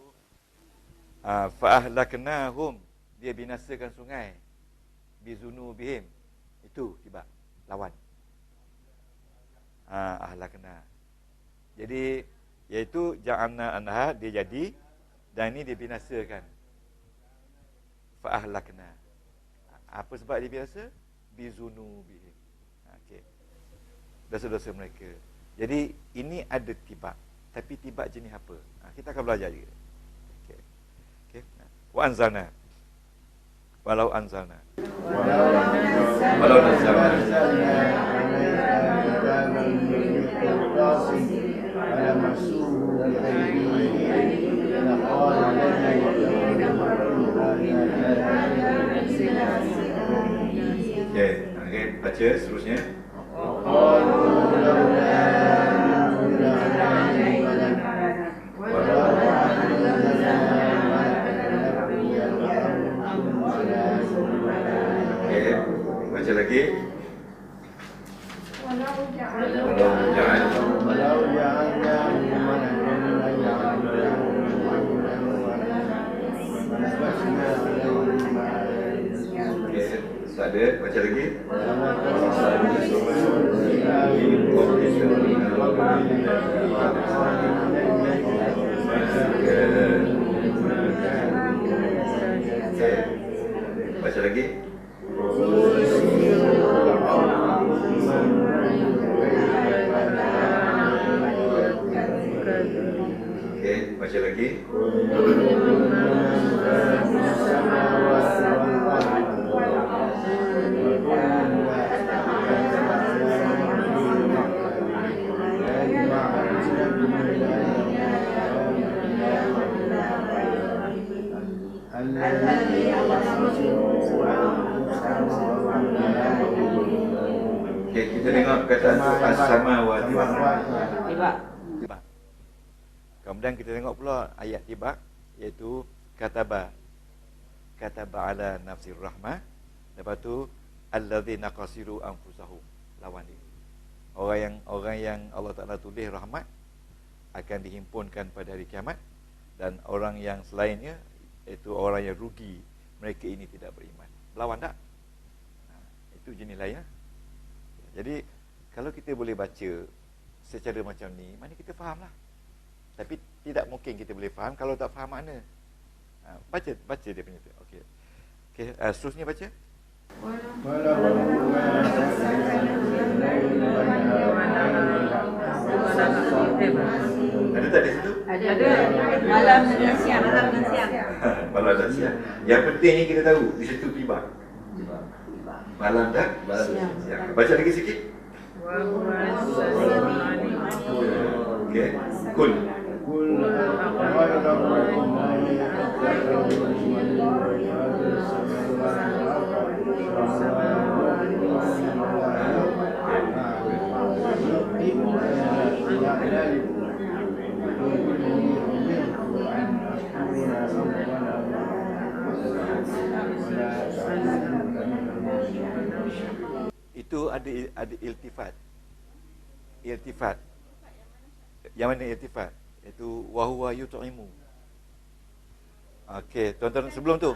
fa ahlaknahum, dia binasakan sungai, bidzunubihim, itu tiba lawan ahlakna. Jadi iaitu ja'alna anhar, dia jadi, dan ini dia binasakan. Fa ahlakna. Apa sebab dia binasa? Bizunubihim. Okey. Dosa-dosa mereka. Jadi ini ada tibak. Tapi tibak jenis apa? Kita akan belajar juga. Okey. Okey. Wa anzalna. Walau anzalna. Walau anzalna. Okey, baca seterusnya. Okey, baca lagi. Tak ada, baca lagi. Baca lagi. Okey, baca lagi. Okey, kita tengok perkataan as-samawati wal ardh. Tibak. Kemudian kita tengok pula ayat tibak, iaitu kataba. Kataba ala nafsir rahmah. Lepas tu alladzina qasiru anfusahum, lawan dia. Orang yang Allah Taala tulis rahmat akan dihimpunkan pada hari kiamat, dan orang yang selainnya, iaitu orang yang rugi, mereka ini tidak beriman. Lawan tak? Itu jenis lain. Jadi kalau kita boleh baca secara macam ni, mana kita fahamlah. Tapi tidak mungkin kita boleh faham kalau tak faham makna. Baca dia punya tu. Okey. Okey, seterusnya baca. Ada tak di situ? Ada. Malam dan siang. Malam dan siang. Yang pentingnya kita tahu di situ tiba. Malam dan siang. Baca lagi sikit. Okey. Kul. Itu ada iltifat. Iltifat. Yang mana iltifat? Itu wahuwa yut'imu. Okey, tuan-tuan sebelum tu.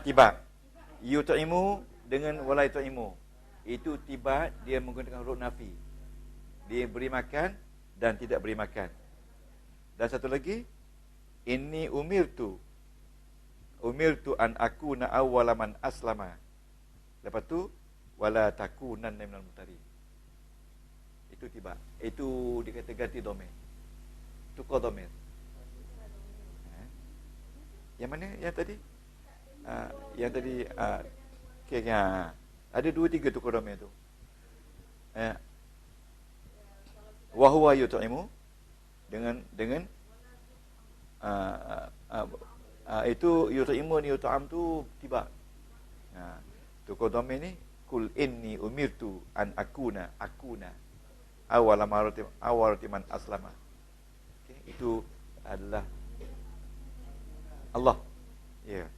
Tiba. Yut'imu dengan wala yut'imu. Itu tiba, dia menggunakan huruf nafi. Dia beri makan dan tidak beri makan. Dan satu lagi, inni umirtu an akuna awwala man aslama. Lepas tu wala takunanna minal mumtarin. Itu tiba. Itu dikata ganti domain. Tukar domain. Yang mana yang tadi? Yang tadi okey, ada 2-3 tu domain tu. Wa huwa yut'imu dengan itu yut'imu ni yut'am tu tiba. Tu domain ni kul inni umirtu an akuna awal man aslama. Okay, itu adalah Allah. Ya. Yeah.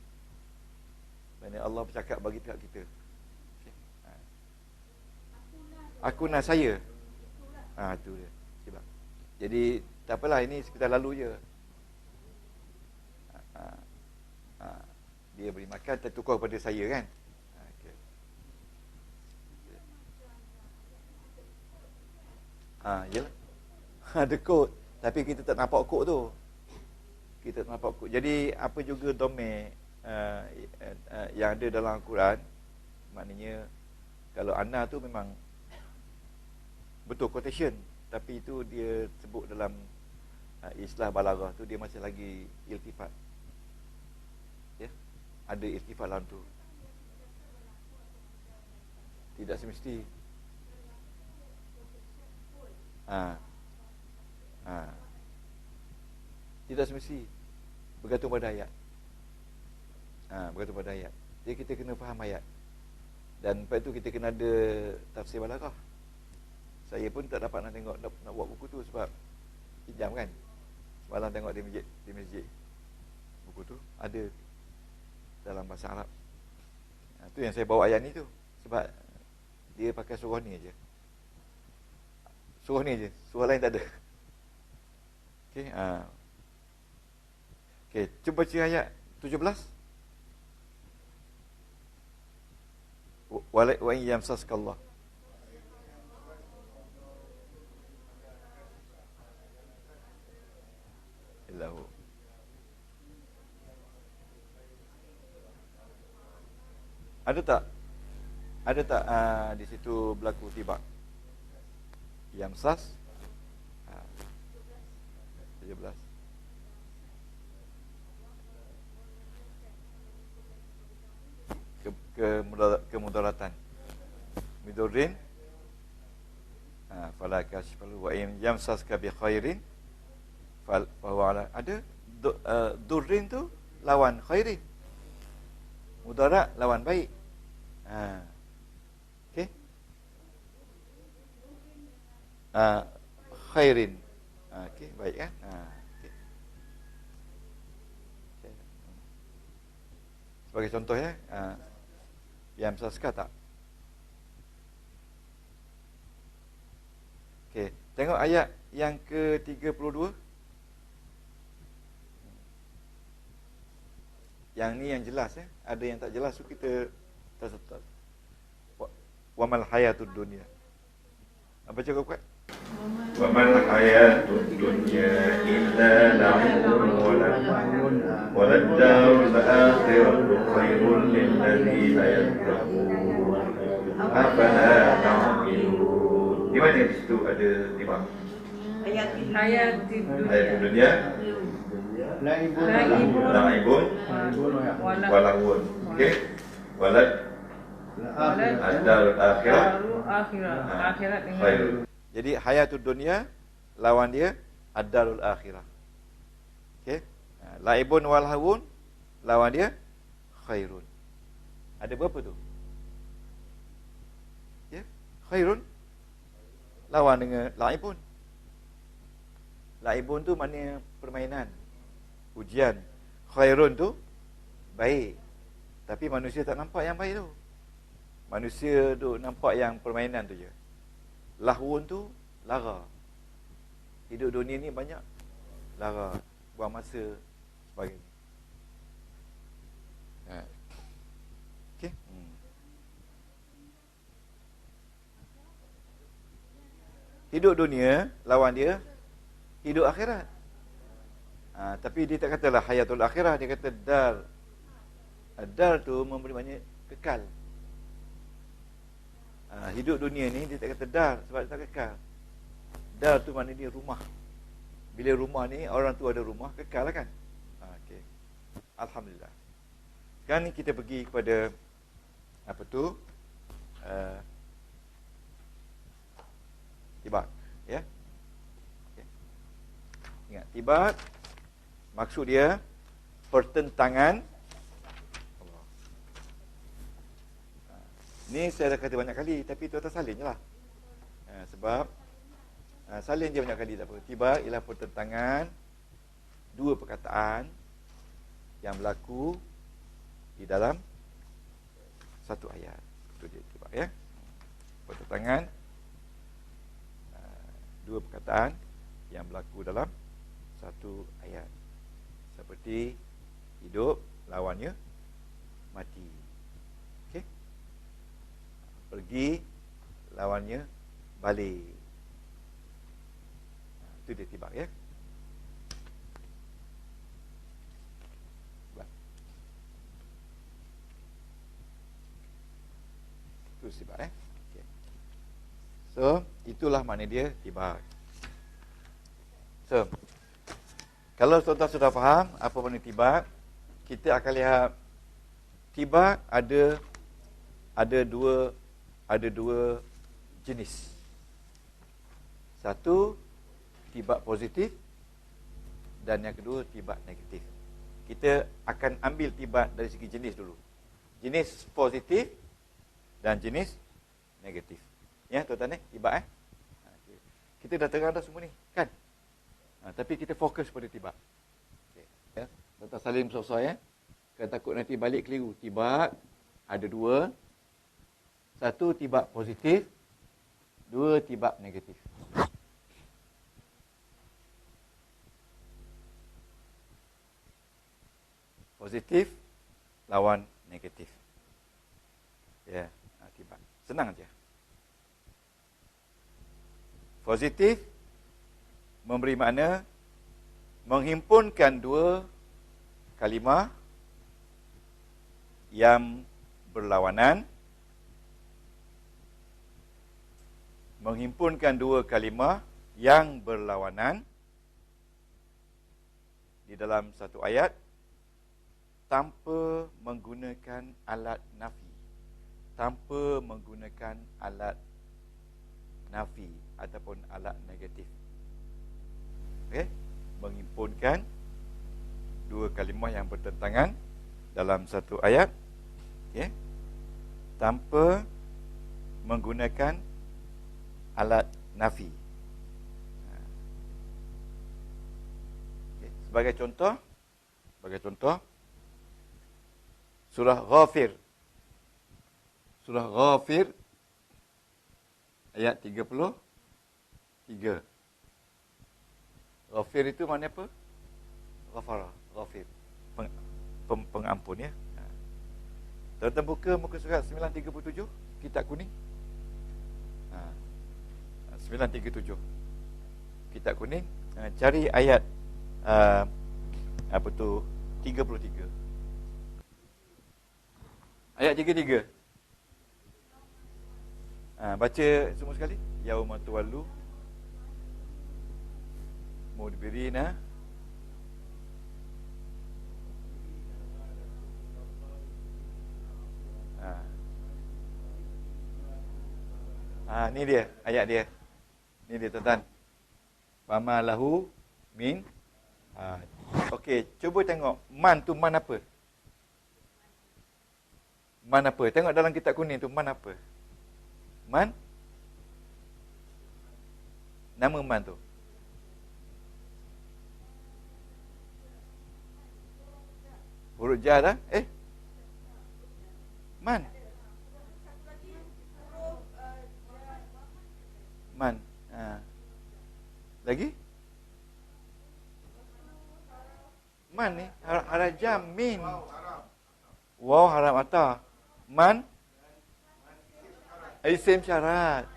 Mana Allah bercakap bagi pihak kita. Okay. Akuna saya. Tu dia. Sebab. Jadi tak apalah, ini sekedar lalu je. Dia beri makan tertukar pada saya kan. Okay. Yalah. Ada kod, tapi kita tak nampak kod tu. Kita tak nampak kod. Jadi apa juga domain yang ada dalam Al-Quran, maknanya kalau ana tu memang betul quotation, tapi itu dia sebut dalam istilah balaghah tu dia masih lagi iltifat. Ya, ada iltifat dalam tu. Tidak semesti. Tidak semesti. Bergantung pada ayat. Bergantung pada ayat. Jadi kita kena faham ayat. Dan lepas tu kita kena ada tafsir balaghah. Saya pun tak dapat nak tengok, nak buat buku tu sebab pinjam kan. Semalam tengok di masjid. Buku tu ada dalam bahasa Arab. Tu yang saya bawa ayat ni tu. Sebab dia pakai surah ni aja. Surah ni aja. Surah lain tak ada. Okey, okey, cuba baca ayat 17. Wa in yamsaskallah. Illahu. Ada tak? Ada tak di situ berlaku tibak? Yamsas 17. Kemudaratan. Midurrin fala kashfalu wa in yamsaska bi khairin fa huwa ala. Ada durrin tu lawan khairin. Mudarat lawan baik. Okey. Khairin. Okey, baik kan? Okey. Sebagai contoh ya, yamsaska tak? Okey, tengok ayat yang ke-32. Yang ni yang jelas ya. Ada yang tak jelas tu kita tak. Wa mal hayatud dunya. Apa cakap kuat? Wa mal hayatud dunya illa la'ibun wa lad-darul akhiratu khairun lil ladzina yattaqun afala ta'qilun. Di mana situ ada lima? Hayat Dunia, la'ibun walahun. Okey. Walad ad-darul akhirat dengan khairun. Jadi hayatud dunia lawan dia ad-darul akhirah. Okey. Laibun wal hawun lawan dia khairun. Ada berapa tu? Ya, khairun lawan dengan laibun. Laibun tu maknanya permainan, ujian. Khairun tu baik. Tapi manusia tak nampak yang baik tu. Manusia tu nampak yang permainan tu je. Lahwun tu lara. Hidup dunia ni banyak lara, buang masa sebagainya. Okey. Hidup dunia lawan dia hidup akhirat. Tapi dia tak katalah hayatul akhirah, dia kata dar. Dar tu memberi makna kekal. Hidup dunia ni dia tak kata dar sebab dia tak kekal. Dar tu makna dia rumah. Bila rumah ni orang tu ada rumah, kekal lah kan. Okey. Alhamdulillah. Sekarang ni kita pergi kepada apa tu? Tibak, ya. Okay. Ingat, tibak maksud dia pertentangan. Ni saya dah kata banyak kali, tapi tuan-tuan salin je lah. Sebab salin je banyak kali tak apa. Tibak ialah pertentangan dua perkataan yang berlaku di dalam satu ayat. Itu dia tibak, ya. Pertentangan dua perkataan yang berlaku dalam satu ayat. Seperti hidup lawannya mati. Okey. Pergi lawannya balik. Itu dia tibak, ya. Itu tibak, okay. So, itulah makna dia tibak. So, kalau tuan-tuan sudah faham apa makna tibak, kita akan lihat tibak ada dua jenis. Satu, tibak positif, dan yang kedua tibak negatif. Kita akan ambil tibak dari segi jenis dulu. Jenis positif dan jenis negatif. Ya, tuan-tuan tibak okay. Kita dah terang dah semua ni, kan? Tapi kita fokus pada tibak. Okay. Ya, tuan-tuan salin besar-besar, ya. Kalau takut nanti balik keliru. Tibak ada dua. Satu tibak positif, dua tibak negatif. Positif lawan negatif. Ya, tibak. Senang aja. Positif memberi makna menghimpunkan dua kalimah yang berlawanan. Menghimpunkan dua kalimah yang berlawanan di dalam satu ayat tanpa menggunakan alat nafi. Tanpa menggunakan alat nafi ataupun alat negatif. Okey, menghimpunkan dua kalimah yang bertentangan dalam satu ayat, okey, tanpa menggunakan alat nafi. Okay. Sebagai contoh, surah Ghafir. Surah Ghafir ayat 33. Ghafir itu makna apa? Ghafara, Ghafir. Pengampun, ya. Tuan-tuan buka muka surat 937, kitab kuning. 937 kitab kuning, cari ayat apa tu 33. Ayat 33. Baca semua sekali. Yauma tuwallu mudbirina ni dia ayat dia. Ni dia tuan-tuan. Fama lahu min. Okey, cuba tengok man tu man apa? Man apa? Tengok dalam kitab kuning tu man apa? Man? Nama man tu. Huruf jar dah? Man. Man. Lagi? Man ni harajam min. Wow, haram ata. Man. Isim syarat.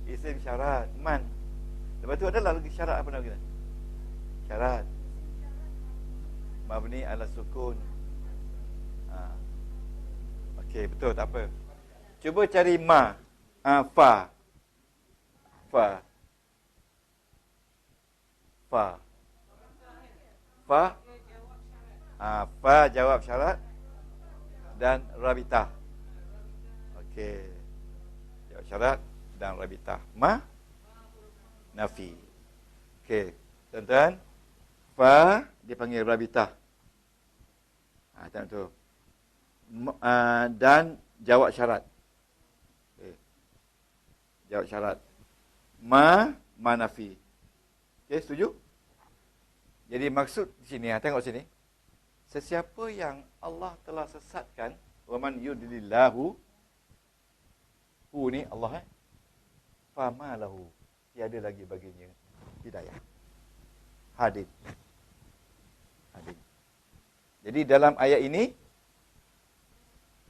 Isim syarat. Man. Lepas tu adalah lagi syarat apa nama kita? Syarat. Mabni ala sukun. Okey, betul, tak apa. Cuba cari ma. Fa. Fa. Fa. Fa. Fa jawab syarat dan rabitah. Okey. Jawab syarat dan rabitah. Ma nafi. Okey. Tuan-tuan, fa dipanggil rabitah. Tengok tu. Dan jawab syarat. Okay. Jawab syarat. Ma nafi. Okey, setuju? Jadi maksud di sini, tengok sini. Sesiapa yang Allah telah sesatkan, wa man yudlillahu, hu ni Allah, fama lahu, tiada lagi baginya hidayah. Hadid. Jadi dalam ayat ini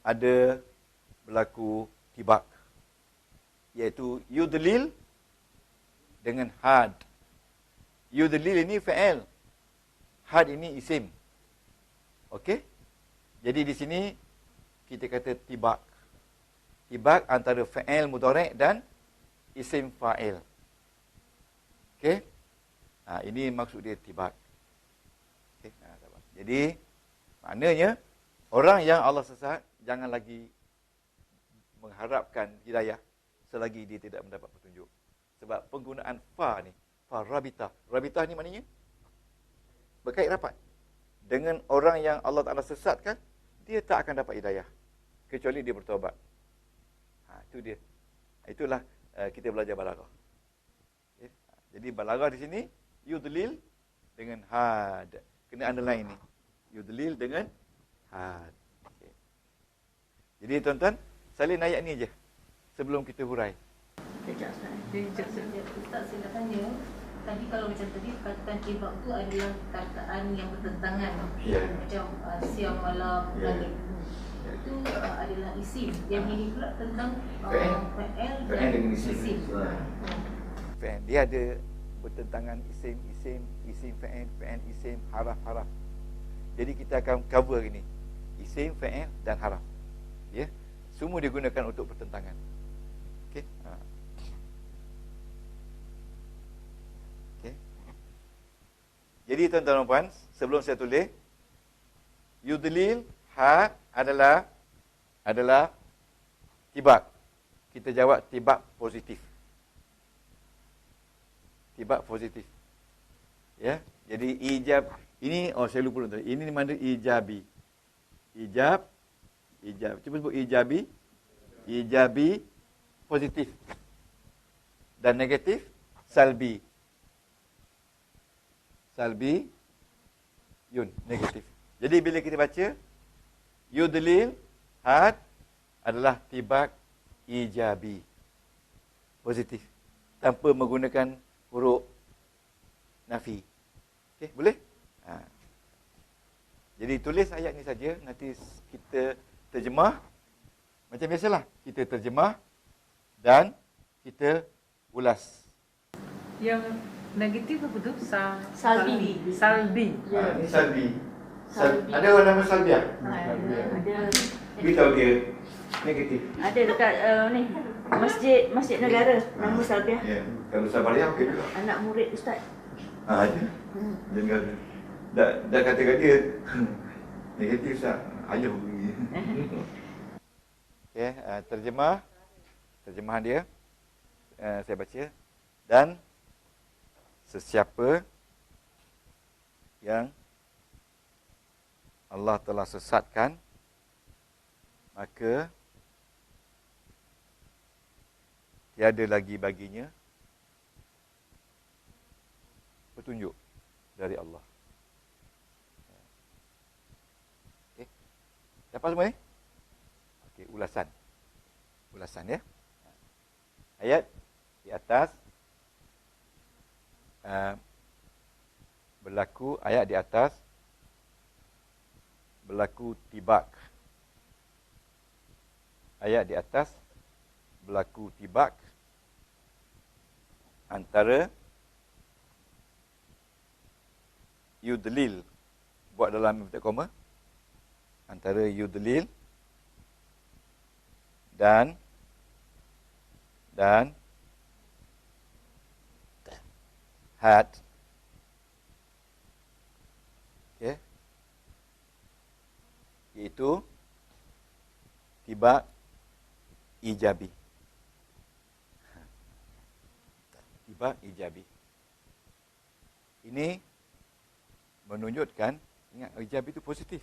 ada berlaku tibak, iaitu yudlil dengan had. Yudlil ini fa'il, had ini isim. Okey? Jadi di sini kita kata tibak. Tibak antara fa'il mudhari' dan isim fa'il. Okey? Ini maksud dia tibak. Okey? Jadi maknanya orang yang Allah sesat jangan lagi mengharapkan hidayah selagi dia tidak mendapat petunjuk. Sebab penggunaan fa ni, fa rabitah. Rabitah ni maknanya berkait rapat. Dengan orang yang Allah Ta'ala sesatkan, dia tak akan dapat hidayah. Kecuali dia bertaubat. Itu dia. Itulah kita belajar balaghah. Okay. Jadi balaghah di sini, yudlil dengan had. Kena underline ni. Yudlil dengan had. Okay. Jadi tuan-tuan, salin ayat ni je. Sebelum kita hurai. Sekejap, Ustaz. Ustaz, saya nak tanya, tadi kalau macam tadi katakan tibak tu adalah kataan yang bertentangan, macam siang malam, langit bumi. Itu adalah isim. Yang ini pula tentang fa'il dan isim. Fa'il dia ada bertentangan isim fa'il isim, haraf. Jadi kita akan cover ini, isim, fa'il dan haraf. Ya. Semua digunakan untuk pertentangan. Okey. Jadi tuan-tuan dan puan, sebelum saya tulis, yudlil ha adalah tibak. Kita jawab tibak positif. Tibak positif. Ya. Jadi ijab ini, saya lupa tuan. Ini mana ijabi. Ijab. Cuba sebut ijabi. Ijabi positif. Dan negatif salbi. Salbi yun, negatif. Jadi bila kita baca yudlil had adalah tibak ijabi, positif, tanpa menggunakan huruf nafi. Okey, boleh? Jadi tulis ayat ni saja, nanti kita terjemah macam biasalah. Kita terjemah dan kita ulas. Yang negatif apa tu? Salbi. Salbi. Ini salbi. Salbi. Ada orang nama salbiah? Ada. Beritahu dia negatif. Ada dekat ni Masjid Negara, nama Salbiah. Ya. Kalau Sabariah okey juga. Anak murid Ustaz. Ada. Jangan dah kata kat dia. Negatif sah. Ayuh pergi. Okey, terjemahan dia. Saya baca. Dan sesiapa yang Allah telah sesatkan, maka tiada lagi baginya petunjuk dari Allah. Okey. Dapat semua ni? Okey, ulasan ya. Ayat di atas berlaku, ayat di atas berlaku tibak. Ayat di atas berlaku tibak antara yudlil, buat dalam inverted comma, antara yudlil dan had. Okey. iaitu tibak ijabi. Tibak ijabi. Ini menunjukkan, ingat ijabi itu positif.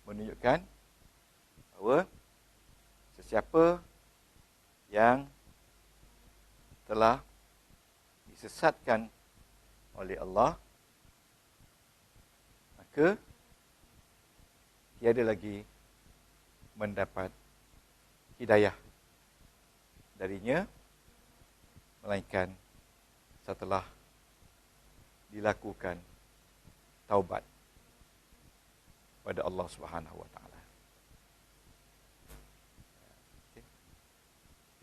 Menunjukkan bahawa sesiapa yang telah disesatkan oleh Allah, maka tiada lagi mendapat hidayah darinya, melainkan setelah dilakukan taubat pada Allah Subhanahu wa taala.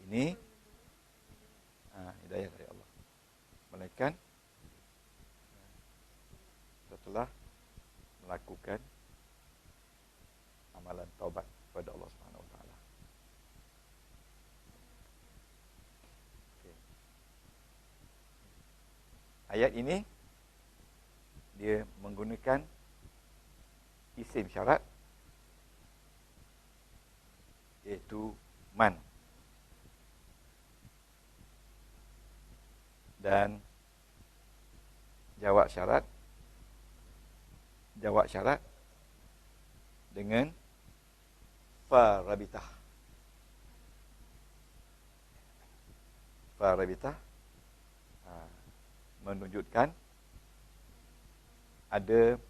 Ini hidayah dari Allah. Melainkan setelah melakukan amalan taubat kepada Allah Subhanahu wa taala. Okay. Ayat ini dia menggunakan isim syarat, iaitu man, dan jawab syarat dengan fa rabitah. Fa rabitah menunjukkan ada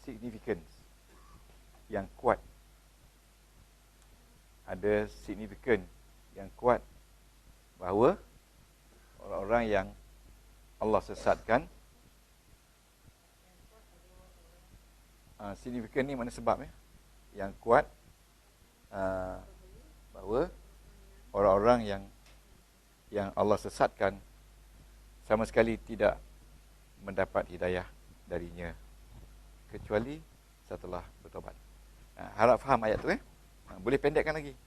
significance yang kuat. Ada signifikan yang kuat bahawa orang-orang yang Allah sesatkan, signifikan ni mana sebabnya? Yang kuat bahawa orang-orang yang Allah sesatkan sama sekali tidak mendapat hidayah darinya kecuali setelah bertobat. Harap faham ayat tu boleh pendekkan lagi.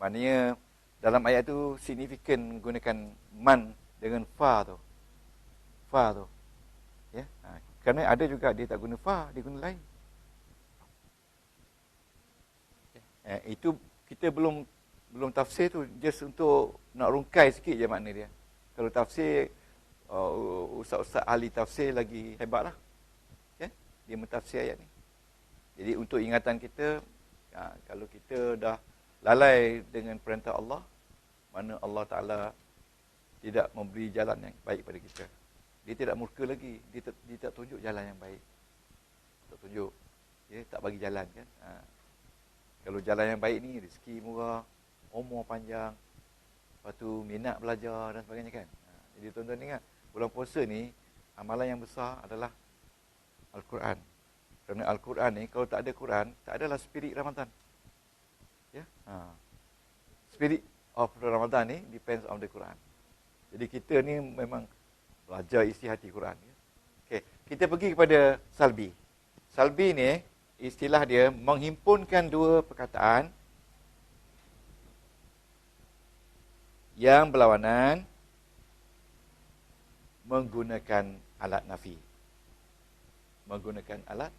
Maknanya dalam ayat tu signifikan menggunakan man dengan fa tu. Fa tu. Ya. Kerana ada juga dia tak guna fa, dia guna lain. Itu kita belum tafsir tu, just untuk nak rungkai sikit je makna dia. Kalau tafsir ustaz-ustaz ahli tafsir lagi hebatlah. Ya? Dia mentafsir ayat ni. Jadi untuk ingatan kita, kalau kita dah lalai dengan perintah Allah, mana Allah Ta'ala tidak memberi jalan yang baik pada kita. Dia tidak murka lagi, dia tak tunjuk jalan yang baik. Tak tunjuk, dia tak bagi jalan kan. Kalau jalan yang baik ni, rezeki murah, umur panjang, lepas tu minat belajar dan sebagainya kan. Jadi tuan-tuan ingat, bulan puasa ni, amalan yang besar adalah Al-Quran. Kerana Al-Quran ni, kalau tak ada Quran, tak adalah spirit Ramadan. Ya? Spirit of Ramadan ni depends on the Quran. Jadi kita ni memang belajar isi hati Quran. Ya? Okay. Kita pergi kepada salbi. Salbi ni, istilah dia menghimpunkan dua perkataan yang berlawanan menggunakan alat nafi. Menggunakan alat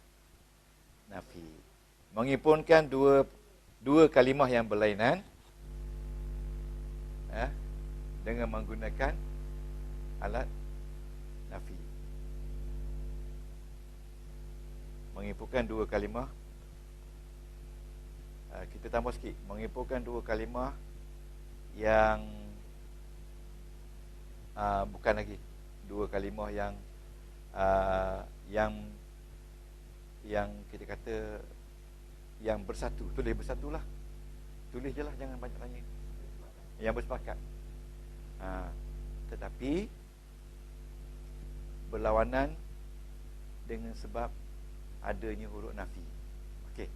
nafi. Menghimpunkan dua kalimah yang berlainan dengan menggunakan alat nafi. Menghimpunkan dua kalimah, kita tambah sikit, menghimpunkan dua kalimah yang bukan lagi dua kalimah yang kita kata yang bersatu. Tulis bersatulah. Tulis je lah, jangan banyak tanya. Yang bersepakat. Tetapi berlawanan dengan sebab adanya huruf nafi. Okey.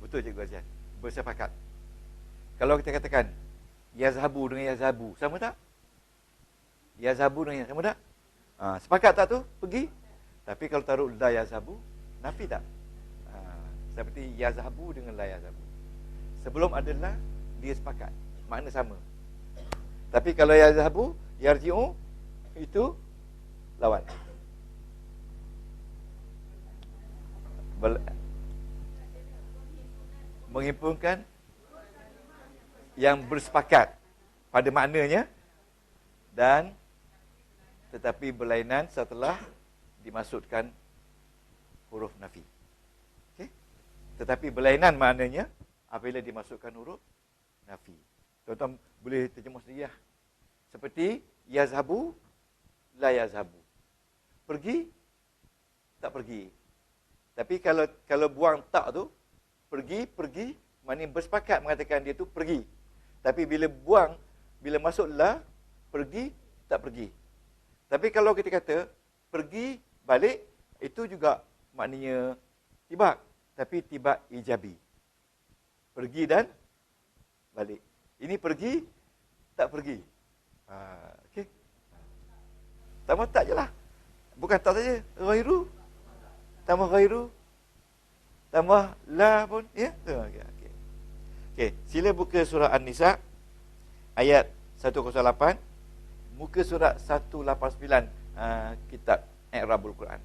Betul Cikgu Azian. Bersepakat. Kalau kita katakan yazhabu dengan yazhabu, sama tak? Yazhabu dengan sama tak? Sepakat tak tu? Pergi. Tapi kalau taruh la yazhabu, nafi tak? Seperti yazhabu dengan la yazhabu. Sebelum ada la, dia sepakat. Makna sama. Tapi kalau yazhabu, yarji'u, itu lawan. menghimpunkan yang bersepakat pada maknanya dan tetapi berlainan setelah dimasukkan huruf nafi. Okey? Tetapi berlainan maknanya apabila dimasukkan huruf nafi. Tuan-tuan boleh terjemah sendiri lah. Seperti yazhabu, la yazhabu. Pergi, tak pergi. Tapi kalau buang tak tu, pergi, maknanya bersepakat mengatakan dia tu pergi. Tapi bila buang, bila masuk la, pergi, tak pergi. Tapi kalau kita kata pergi, balik, itu juga maknanya tibak. Tapi tibak ijabi. Pergi dan balik. Ini pergi, tak pergi. Okey. Tambah tak je lah. Bukan tak saja. Ghairu. Tambah ghairu. Tambah la pun. Ya? Okey. Okey. Sila buka surah An-Nisa. Ayat 108. Muka surat 189. Kitab I'rabul Quran.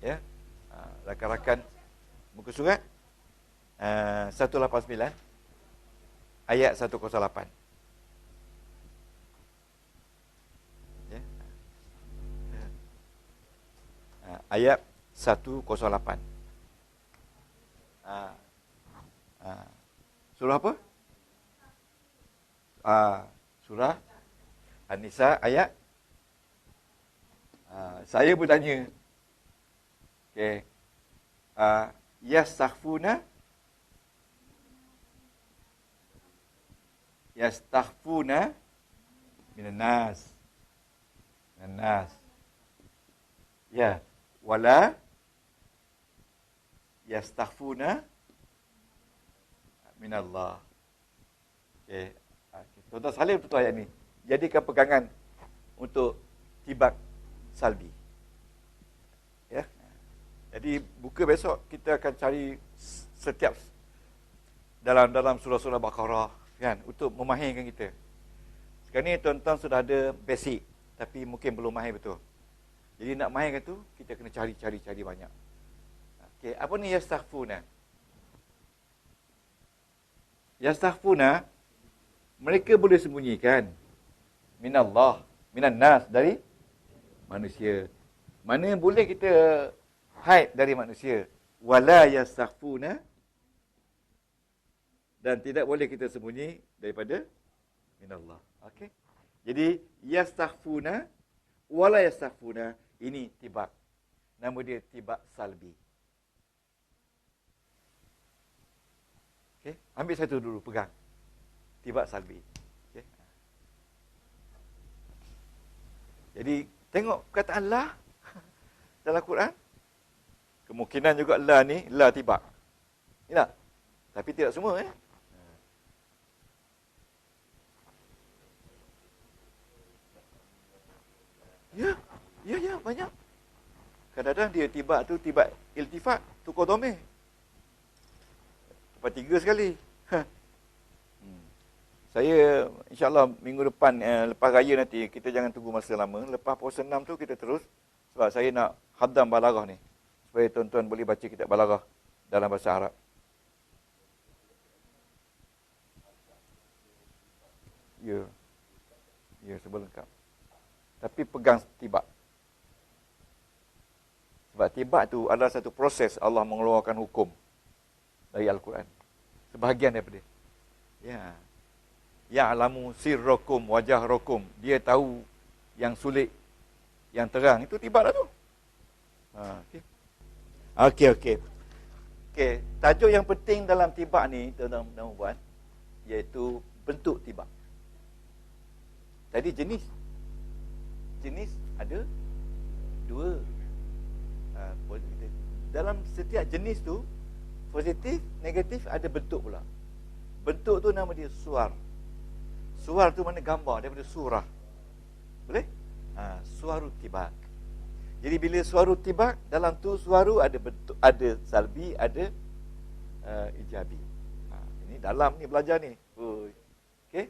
Ya. Rakan-rakan. Muka surat 189. Ayat 108. Ya. Ayat 108. Surah apa? Surah An-Nisa ayat. Saya bertanya. Okey. Yastakhfuna minan nas. Minan nas. Ya, wala yastakhfuna minallah. Okey. Tuan-tuan salih betul ayat ni. Jadikan pegangan untuk tibak salbi. Ya. Jadi buka besok kita akan cari setiap dalam surah-surah Baqarah kan untuk memahirkan kita. Sekarang ni tuan-tuan sudah ada basic tapi mungkin belum mahir betul. Jadi nak mahirkan tu kita kena cari banyak. Okey, apa ni yastaghfuna? Yastaghfuna mereka boleh sembunyikan minallah, minan nas dari manusia. Mana boleh kita hide dari manusia? Wala yastaghfuna dan tidak boleh kita sembunyi daripada minallah. Okey. Jadi yastaghfuna wala yastaghfuna ini tibak. Nama dia tibak salbi. Okey, ambil satu dulu pegang. Tibak salbi. Okey. Jadi tengok perkataan la dalam Quran. Kemungkinan juga la ni la tibak. Ya. Tapi tidak semua Ya, banyak. Kadang-kadang dia tibak tu tibak iltifat, tukar domeh. Lepas 3 sekali. Saya insya-Allah minggu depan lepas raya nanti kita jangan tunggu masa lama. Lepas puasa 6 tu kita terus sebab saya nak hadam balaghah ni. Supaya tuan-tuan boleh baca kitab balaghah dalam bahasa Arab. Ya, sebelum lengkap. Tapi pegang tibak. Sebab tibak tu adalah satu proses Allah mengeluarkan hukum dari Al-Quran. Sebahagian daripada. Ya. Ya'lamu sirrakum wajahrakum. Dia tahu yang sulit, yang terang. Itu tibak lah tu. Okey. Tajuk yang penting dalam tibak ni, tuan-tuan buat, iaitu bentuk tibak. Tadi jenis ada 2. Dalam setiap jenis tu, positif, negatif, ada bentuk pula. Bentuk tu nama dia suar. Suar tu mana gambar daripada surah. Boleh? Suaru tibak. Jadi bila suaru tibak, dalam tu suaru ada bentuk, ada salbi, ada ijabi. Ini dalam ni belajar ni. Okey?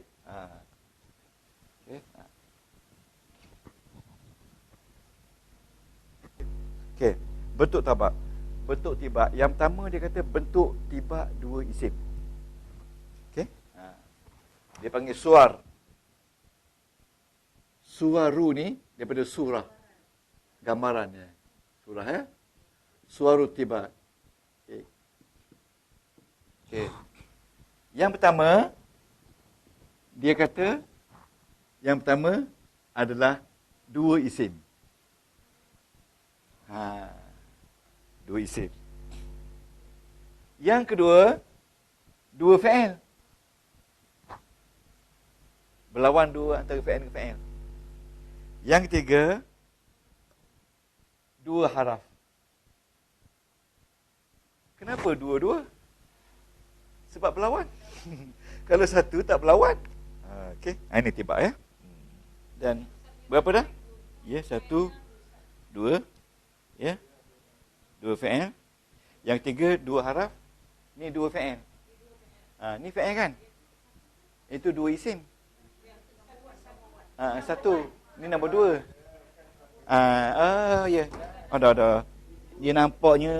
Okey, bentuk tabak. bentuk tibak. Yang pertama dia kata bentuk tibak dua isim. Okey? Dia panggil suar. Suaru ni daripada surah. Gambarannya. Surah ya. Suaru tibak. Okey. Okey. Yang pertama dia kata yang pertama adalah dua isim. Dua isim. Yang kedua, dua fa'il. Berlawan dua antara fa'il dengan fa'il. Yang ketiga, dua haraf. Kenapa dua-dua? Sebab berlawan. Kalau satu tak berlawan. Okey, ini tibak ya. Dan berapa dah? Ya, satu, dua. Ya. Dua fa'il. Yang ketiga, dua haraf. Ni dua fa'il. Ni fa'il kan? Itu dua isim. Satu. Ni nombor dua. Ya. Ada. Dia nampaknya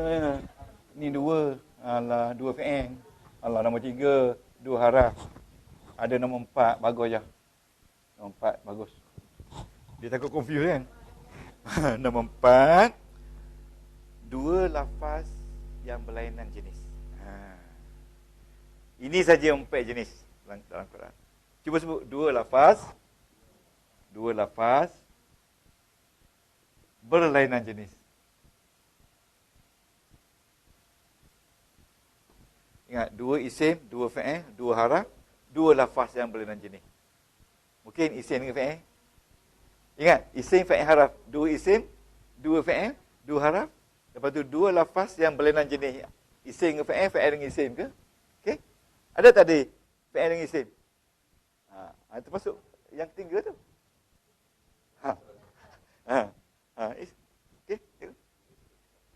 ni dua. Alah, dua fa'il. Alah, nombor tiga, dua haraf. Ada nombor empat, bagus je. Nombor empat, bagus. Dia takut confuse kan? Nombor empat, dua lafaz yang berlainan jenis. Ini saja empat jenis dalam Quran. Cuba sebut dua lafaz berlainan jenis. Ingat, dua isim, dua fa'il, dua haraf, dua lafaz yang berlainan jenis. Mungkin isim dengan fa'il. Ingat, isim, fa'il, haraf. Dua isim, dua fa'il, dua haraf. Lepas tu dua lafaz yang berlainan jenis. Isim dengan fa'il, fa'il dengan isim ke? Okey? Ada tak ada fa'il dengan isim? Itu masuk yang ketiga tu. Okey?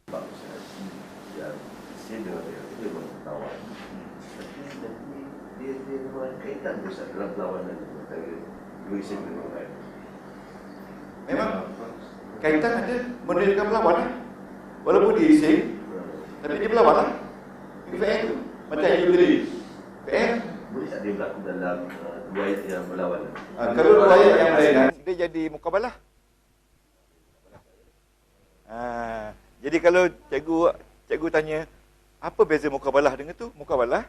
Sebab yang senior dia berlawan. Tapi nanti dia memang kaitan besar dalam perlawanan antara dua isim dengan fa'il. Memang kaitan ada menunjukkan berlawan. Walaupun dia isim, tapi dia berlawan lah. Fa'il tu. Macam yang tadi. Fa'il. Boleh tak dia berlaku dalam dua ayat yang berlawan? Kalau dua ayat yang berlainan, dia jadi mukabalah. Jadi kalau cikgu tanya, apa beza mukabalah dengan tu? Mukabalah,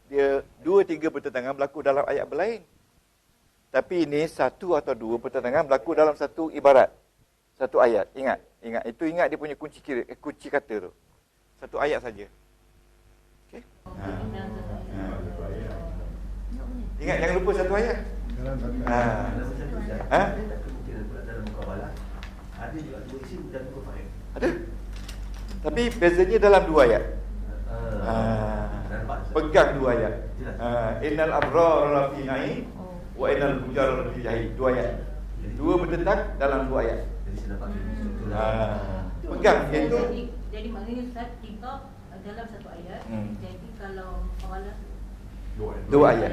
dia dua, tiga pertentangan berlaku dalam ayat berlain. Tapi ini satu atau dua pertentangan berlaku dalam satu ibarat. Satu ayat. Ingat dia punya kunci kata tu. Satu ayat saja. Okey? Ingat, jangan lupa satu ayat. Dalam mukabalah ada juga dua isim dan dua fa'il. Ada. Tapi bezanya dalam dua ayat. Pegang dua ayat. Innal abrara lafi na'im wa innal fujara lafi jahim. Dua ayat. Dua berdentang dalam dua ayat. Jadi saya dapat Pegang itu. Jadi maknanya Ustaz, kita dalam satu ayat. Jadi kalau mukabalah Dua ayat.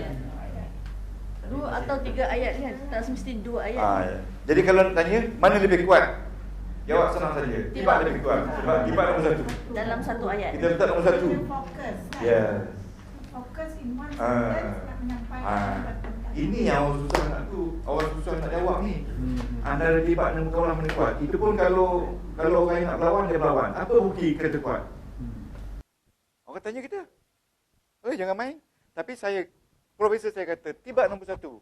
Dua atau tiga ayat kan? Tak semesti dua ayat. Jadi kalau nak tanya mana lebih kuat? Jawab senang saja. Tibak lebih kuat. Sebab tibak nombor satu. Dalam satu ayat. Kita letak nombor satu. Fokus kan? Yes. Fokus in one sentence nak menyampaikan Ini yang orang susah nak jawab ni. Antara tibak dan mukabalah mana kuat. Itu pun kalau orang nak berlawan, dia berlawan. Apa bukti kata kuat? Orang tanya kita, jangan main. Tapi profesor saya kata, tibak nombor satu.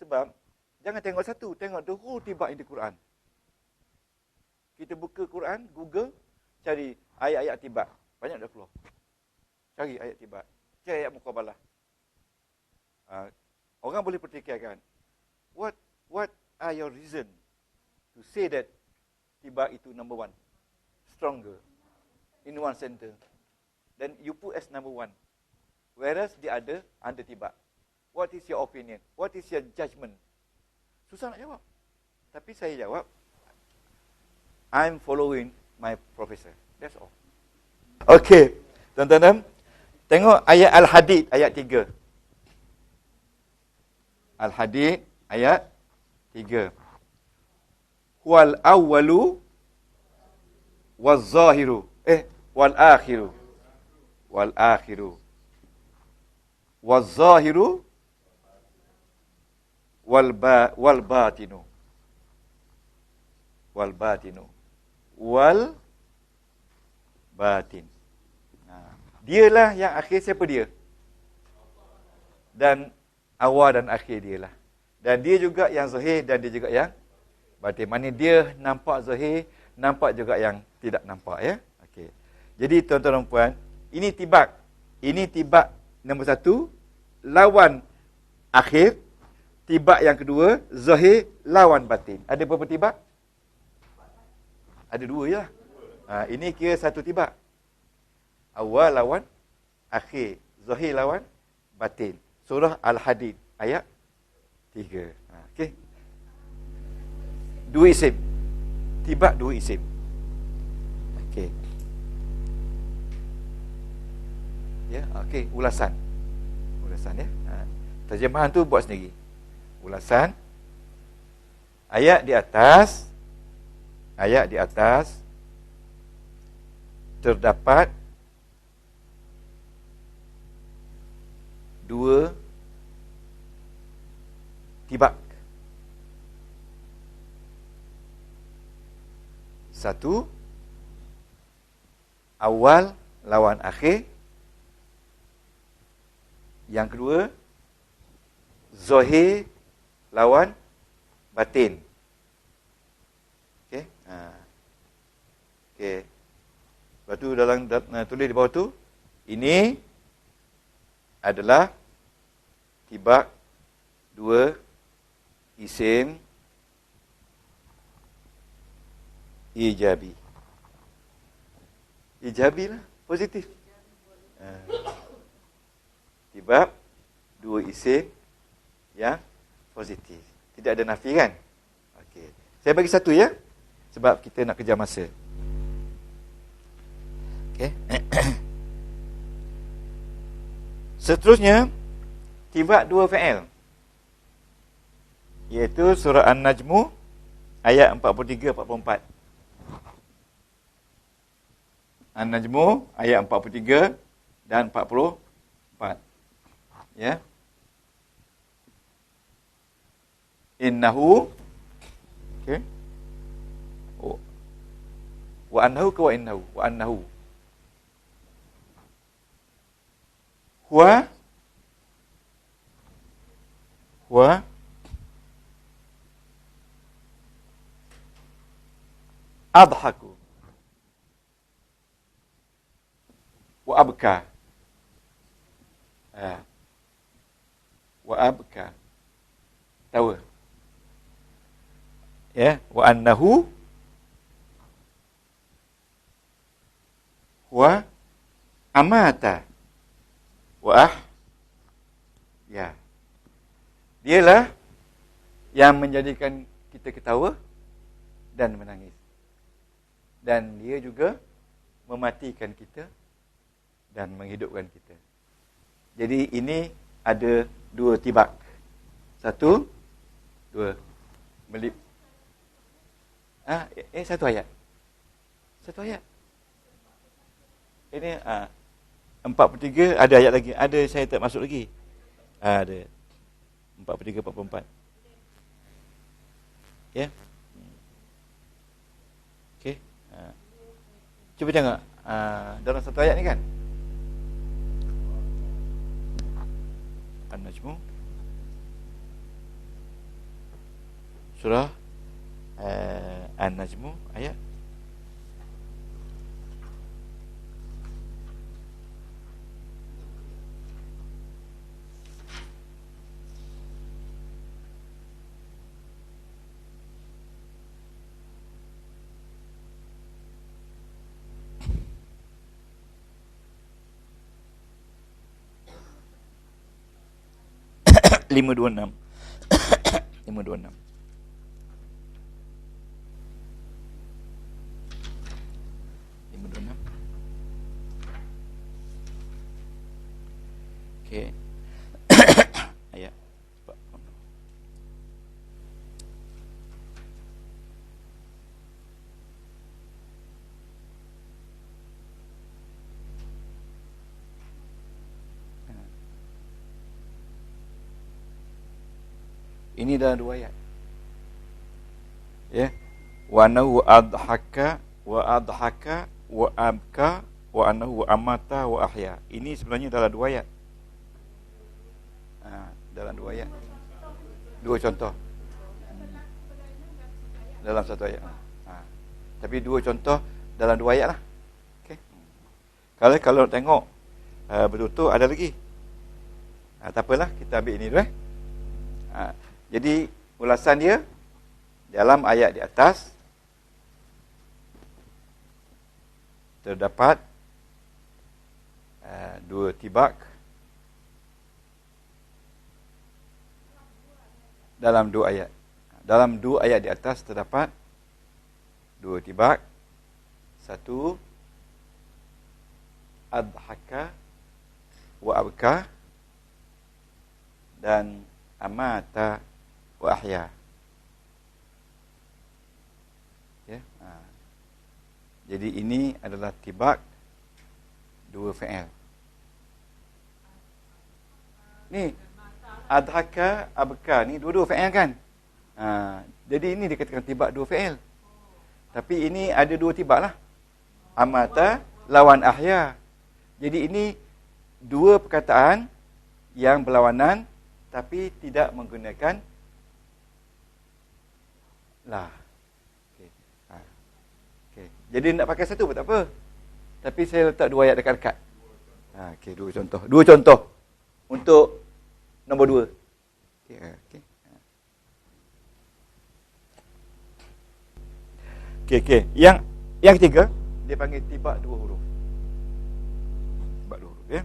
Sebab, jangan tengok satu, tengok the whole tibak in the Quran. Kita buka Quran, Google, cari ayat-ayat tibak. Banyak dah keluar. Cari ayat tibak. Cari ayat mukabalah. Orang boleh pertikaikan. What are your reason to say that tibak itu number one? Stronger. In one sentence. Then you put as number one. Whereas the other under tibak. What is your opinion? What is your judgment? Susah nak jawab. Tapi saya jawab, I'm following my professor. That's all. Okay. Tuan-tuan, tengok ayat Al-Hadid, ayat 3. Al-Hadid, ayat 3. Huwal awwalu waz-zahiru wal akhiru. Wal akhiru. Wal zahiru. Wal batinu. Wal batinu. Wal batin. Dialah yang akhir. Siapa dia? Dan awal dan akhir dialah. Dan dia juga yang zahir dan dia juga yang batin. Maksudnya dia nampak zahir, nampak juga yang tidak nampak, ya. Okey. Jadi tuan-tuan dan puan, ini tibak. Ini tibak nombor 1, lawan akhir. Tibak yang kedua, zahir lawan batin. Ada berapa tibak? Ada 2 je lah. Ini kira 1 tibak. Awal lawan akhir. Zahir lawan batin. Surah Al-Hadid ayat 3. Okey. 2 isim. Tibak 2 isim. Okey. Ya, okey, ulasan. Ulasan, ya. Terjemahan tu buat sendiri. Ulasan. Ayat di atas terdapat 2 tibak. 1, awal lawan akhir. Yang kedua, zahir lawan batin. Okey. Okey. Lepas tu dalam tulis di bawah tu, ini adalah tibak 2 isim ijabi. Ijabi lah, positif. Tibak 2 isim yang positif. Tidak ada nafi, kan? Okey. Saya bagi 1, ya. Sebab kita nak kejar masa. Okey. Seterusnya, tibak 2 fi'il. Iaitu surah An-Najmu ayat 43-44. An-Najmu ayat 43 dan 44. Ya. Innahu. Okey. Wa annahu ke wa innahu? Wa annahu. Huwa adhaku wa abka. Wa abka. Tahu? Ya, wa annahu huwa amata wa ya. Dialah yang menjadikan kita ketawa dan menangis. Dan dia juga mematikan kita dan menghidupkan kita. Jadi ini ada 2 tibak. 1, 2. Melip. 1 ayat. 1 ayat. Ini 43 ada ayat lagi. Ada saya tak masuk lagi. Ada 43 44. Ya. Okey. Cuba tengok dalam 1 ayat ni, kan. An-Najmu surah An-Najmu ayat 526. 526. Okey. Ayat. Ini dalam 2 ayat. Ya. Wa annahu adhaka wa abka wa annahu amata wa ahya. Ini sebenarnya dalam 2 ayat. Dalam 2 ayat. 2 contoh. Dalam 1 ayat. Tapi 2 contoh dalam 2 ayat lah. Okey. Kalau tengok betul-betul ada lagi. Tak apalah, kita ambil ini dulu. Jadi ulasan dia dalam ayat di atas terdapat 2 tibak dalam 2 ayat. Dalam 2 ayat di atas terdapat 2 tibak. 1 adhaka wa abka dan amata wa ahya. Ya. Jadi ini adalah tibak 2 fi'il. Ni adhaka abka ni dua-dua fi'il kan? Jadi ini dikatakan tibak 2 fi'il. Tapi ini ada 2 tibak lah. Amata lawan ahya. Jadi ini 2 perkataan yang berlawanan tapi tidak menggunakan lah. Okey. Jadi nak pakai satu pun tak apa. Tapi saya letak 2 ayat dekat-dekat. Okey, 2 contoh. 2 contoh untuk nombor 2. Okey. Okey. Yang ketiga dia panggil tibak 2 huruf. Tibak 2 huruf, ya.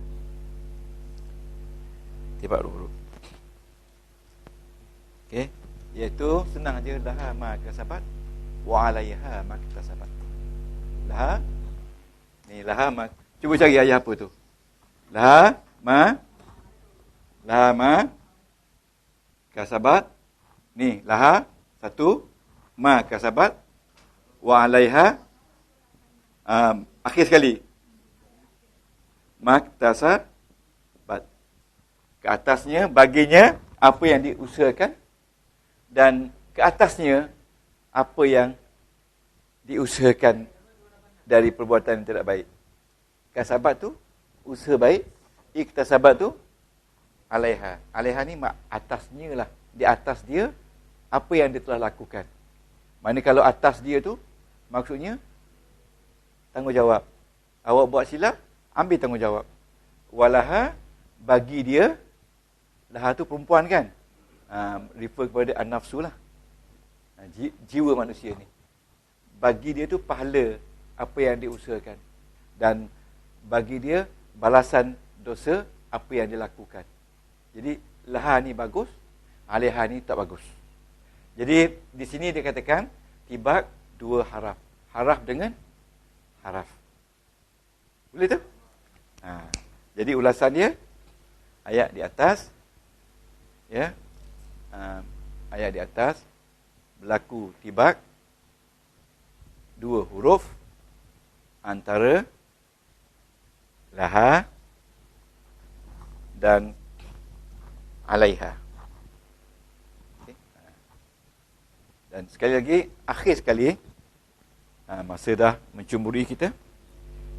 Tibak 2 huruf. Okey, iaitu senang aja, laha ma kasabat wa 'alaiha ma kasabat. Laha ni laha ma, cuba cari ayat apa tu. Laha ma kasabat. Ni laha 1 ma kasabat wa 'alaiha akhir sekali maktasabat. Ke atasnya baginya apa yang diusahakan dan ke atasnya apa yang diusahakan dari perbuatan yang tidak baik. Kasabat tu usaha baik, iktasabat tu alaiha. Alaiha ni atasnya lah, di atas dia apa yang dia telah lakukan. Mana kalau atas dia tu maksudnya tanggungjawab. Awak buat silap, ambil tanggungjawab. Walaha bagi dia, laha tu perempuan kan? Refer kepada an-nafsu lah. Jiwa manusia ni. Bagi dia tu pahala apa yang diusahakan. Dan bagi dia balasan dosa apa yang dia lakukan. Jadi laha ni bagus, alaiha ni tak bagus. Jadi di sini dia katakan tibak 2 haraf. Haraf dengan haraf. Boleh tu? Jadi ulasan dia ayat di atas, ya. Ayat di atas berlaku tibak 2 huruf antara laha dan alaiha. Okay. Dan sekali lagi, akhir sekali, masa dah mencemburi kita,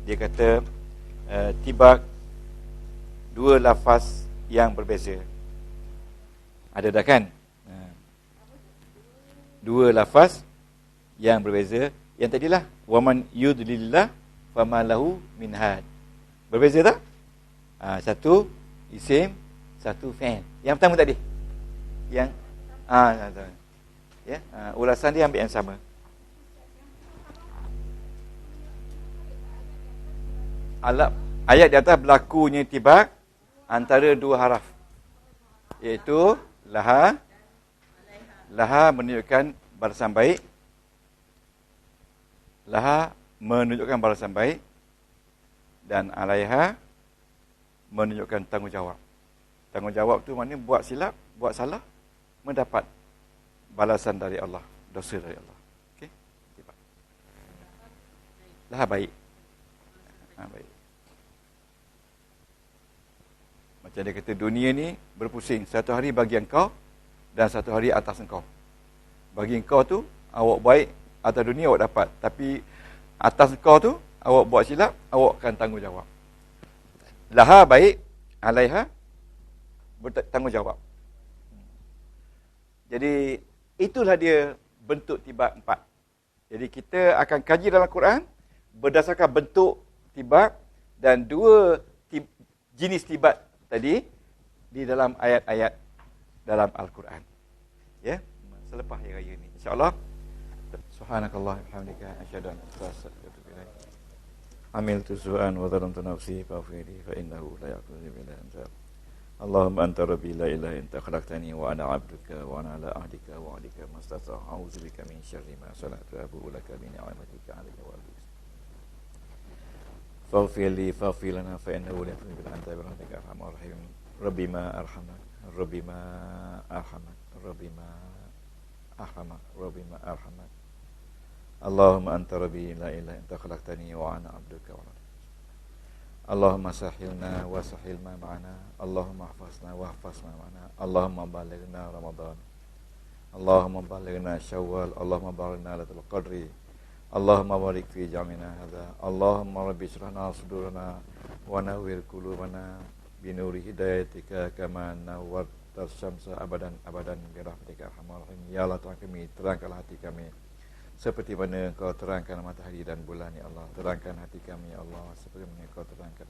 dia kata tibak 2 lafaz yang berbeza. Ada dah kan? 2 lafaz yang berbeza. Yang tadilah waman yudlillah fama lahu min had. Berbeza tak? Satu isim, satu fi'il. Yang pertama tadi. Yang ya, ulasan dia ambil yang sama. Ayat di atas berlakunya tibak antara 2 haraf, iaitu laha menunjukkan balasan baik. Laha menunjukkan balasan baik. Dan alaiha menunjukkan tanggungjawab. Tanggungjawab tu maknanya buat silap, buat salah, mendapat balasan dari Allah, dosa dari Allah. Okey? Laha baik. Baik. Macam dia kata, dunia ni berpusing. Satu hari bagi engkau dan satu hari atas engkau. Bagi engkau tu, awak baik atas dunia awak dapat. Tapi atas engkau tu, awak buat silap, awak akan tanggungjawab. Laha baik, alaiha bertanggungjawab. Jadi, itulah dia bentuk tibak 4. Jadi, kita akan kaji dalam Quran berdasarkan bentuk tibak dan 2 jenis tibat tadi di dalam ayat-ayat dalam Al-Quran. Ya, selepas hari raya ni insya-Allah. Subhanakallah bihamdika asyhadu an la ilaha illa anta astaghfiruka wa atubu ilaik. Amiltu su'an wa dhalamtu nafsi fa'firi fa innahu la yaqulu illa anta. Allahumma anta rabbi la ilaha illa anta khalaqtani wa ana 'abduka wa ana ala ahdika wa 'adika mastata'tu a'udzu bika min syarri ma sana'tu abu laka bi ni'matika 'alayya wa bi faghfir li faghfir lana fa innahu la yaghfiru illa anta bi arhamar rahim. Rabbi ma arhamak Rabbi ma arhamak Rabbi ma arhamak Rabbi ma arhamak. Allahumma anta rabbi la ilaha illa anta khalaqtani wa ana 'abduka wa Allahumma sahilna wa sahil ma ma'ana. Allahumma hafazna wa hafaz ma ma'ana. Allahumma balighna Ramadan. Allahumma balighna Syawal. Allahumma balighna Lailatul Qadri. Allahumma barik fi jam'ina hadza. Allahumma rabbi shrah sudurana wa nawwir qulubana bi nuri hidayatika kama nawwarta syamsa abadan abadan bi rahmatika arhamar rahim. Ya Allah, Tuhan kami, terangkanlah hati kami seperti mana Engkau terangkan matahari dan bulan, ya Allah. Terangkan hati kami, ya Allah, seperti mana Engkau terangkan.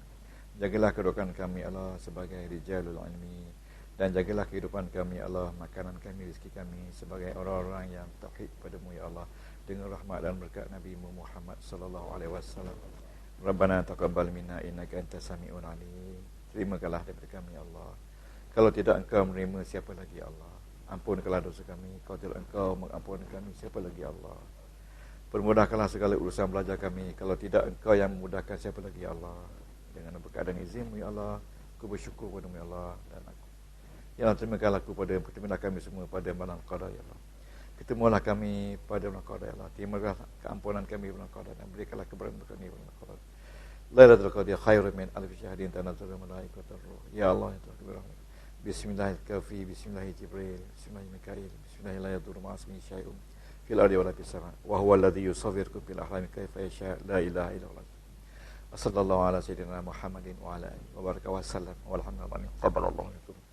Jagalah kedudukan kami, ya Allah, sebagai rijalul ilmi. Dan jagalah kehidupan kami, ya Allah, makanan kami, rezeki kami, sebagai orang-orang yang tauhid padamu, ya Allah, dengan rahmat dan berkat Nabi Muhammad sallallahu alaihi wasallam. Rabbana taqabbal minna innaka antas samiul alim. Terimalah daripada kami, ya Allah. Kalau tidak Engkau menerima, siapa lagi, ya Allah? Ampunkanlah dosa kami. Kalau tidak Engkau mengampuni kami, siapa lagi, ya Allah? Permudahkanlah segala urusan belajar kami. Kalau tidak Engkau yang memudahkan, siapa lagi, ya Allah? Dengan berkat dan izin-Mu, ya Allah, aku bersyukur padamu, ya Allah, dan aku. Ya Allah, terimalah kami semua pada malam qada, ya Allah. Ketemulah kami pada malam qada, ya Allah. Terimalah keampunan kami pada malam qada dan berikanlah keberkatan kami pada malam qada. Lailatul Qadri khairun min alfi syahrin tanazzalul malaikatur ruh. Ya Allah, ya Tuhan. Bismillahirrahmanirrahim. Bismillahirrahmanirrahim. Bismillahirrahmanirrahim. Bismillahirrahmanirrahim. Fil ardi wa fis sama. Wa huwa alladhi yusawwirukum fil ahlami kayfa yasha. La ilaha illallah. Wassallallahu ala sayyidina Muhammadin wa ala alihi wa baraka wa sallam. Walhamdulillah. Qabbalallahu minkum.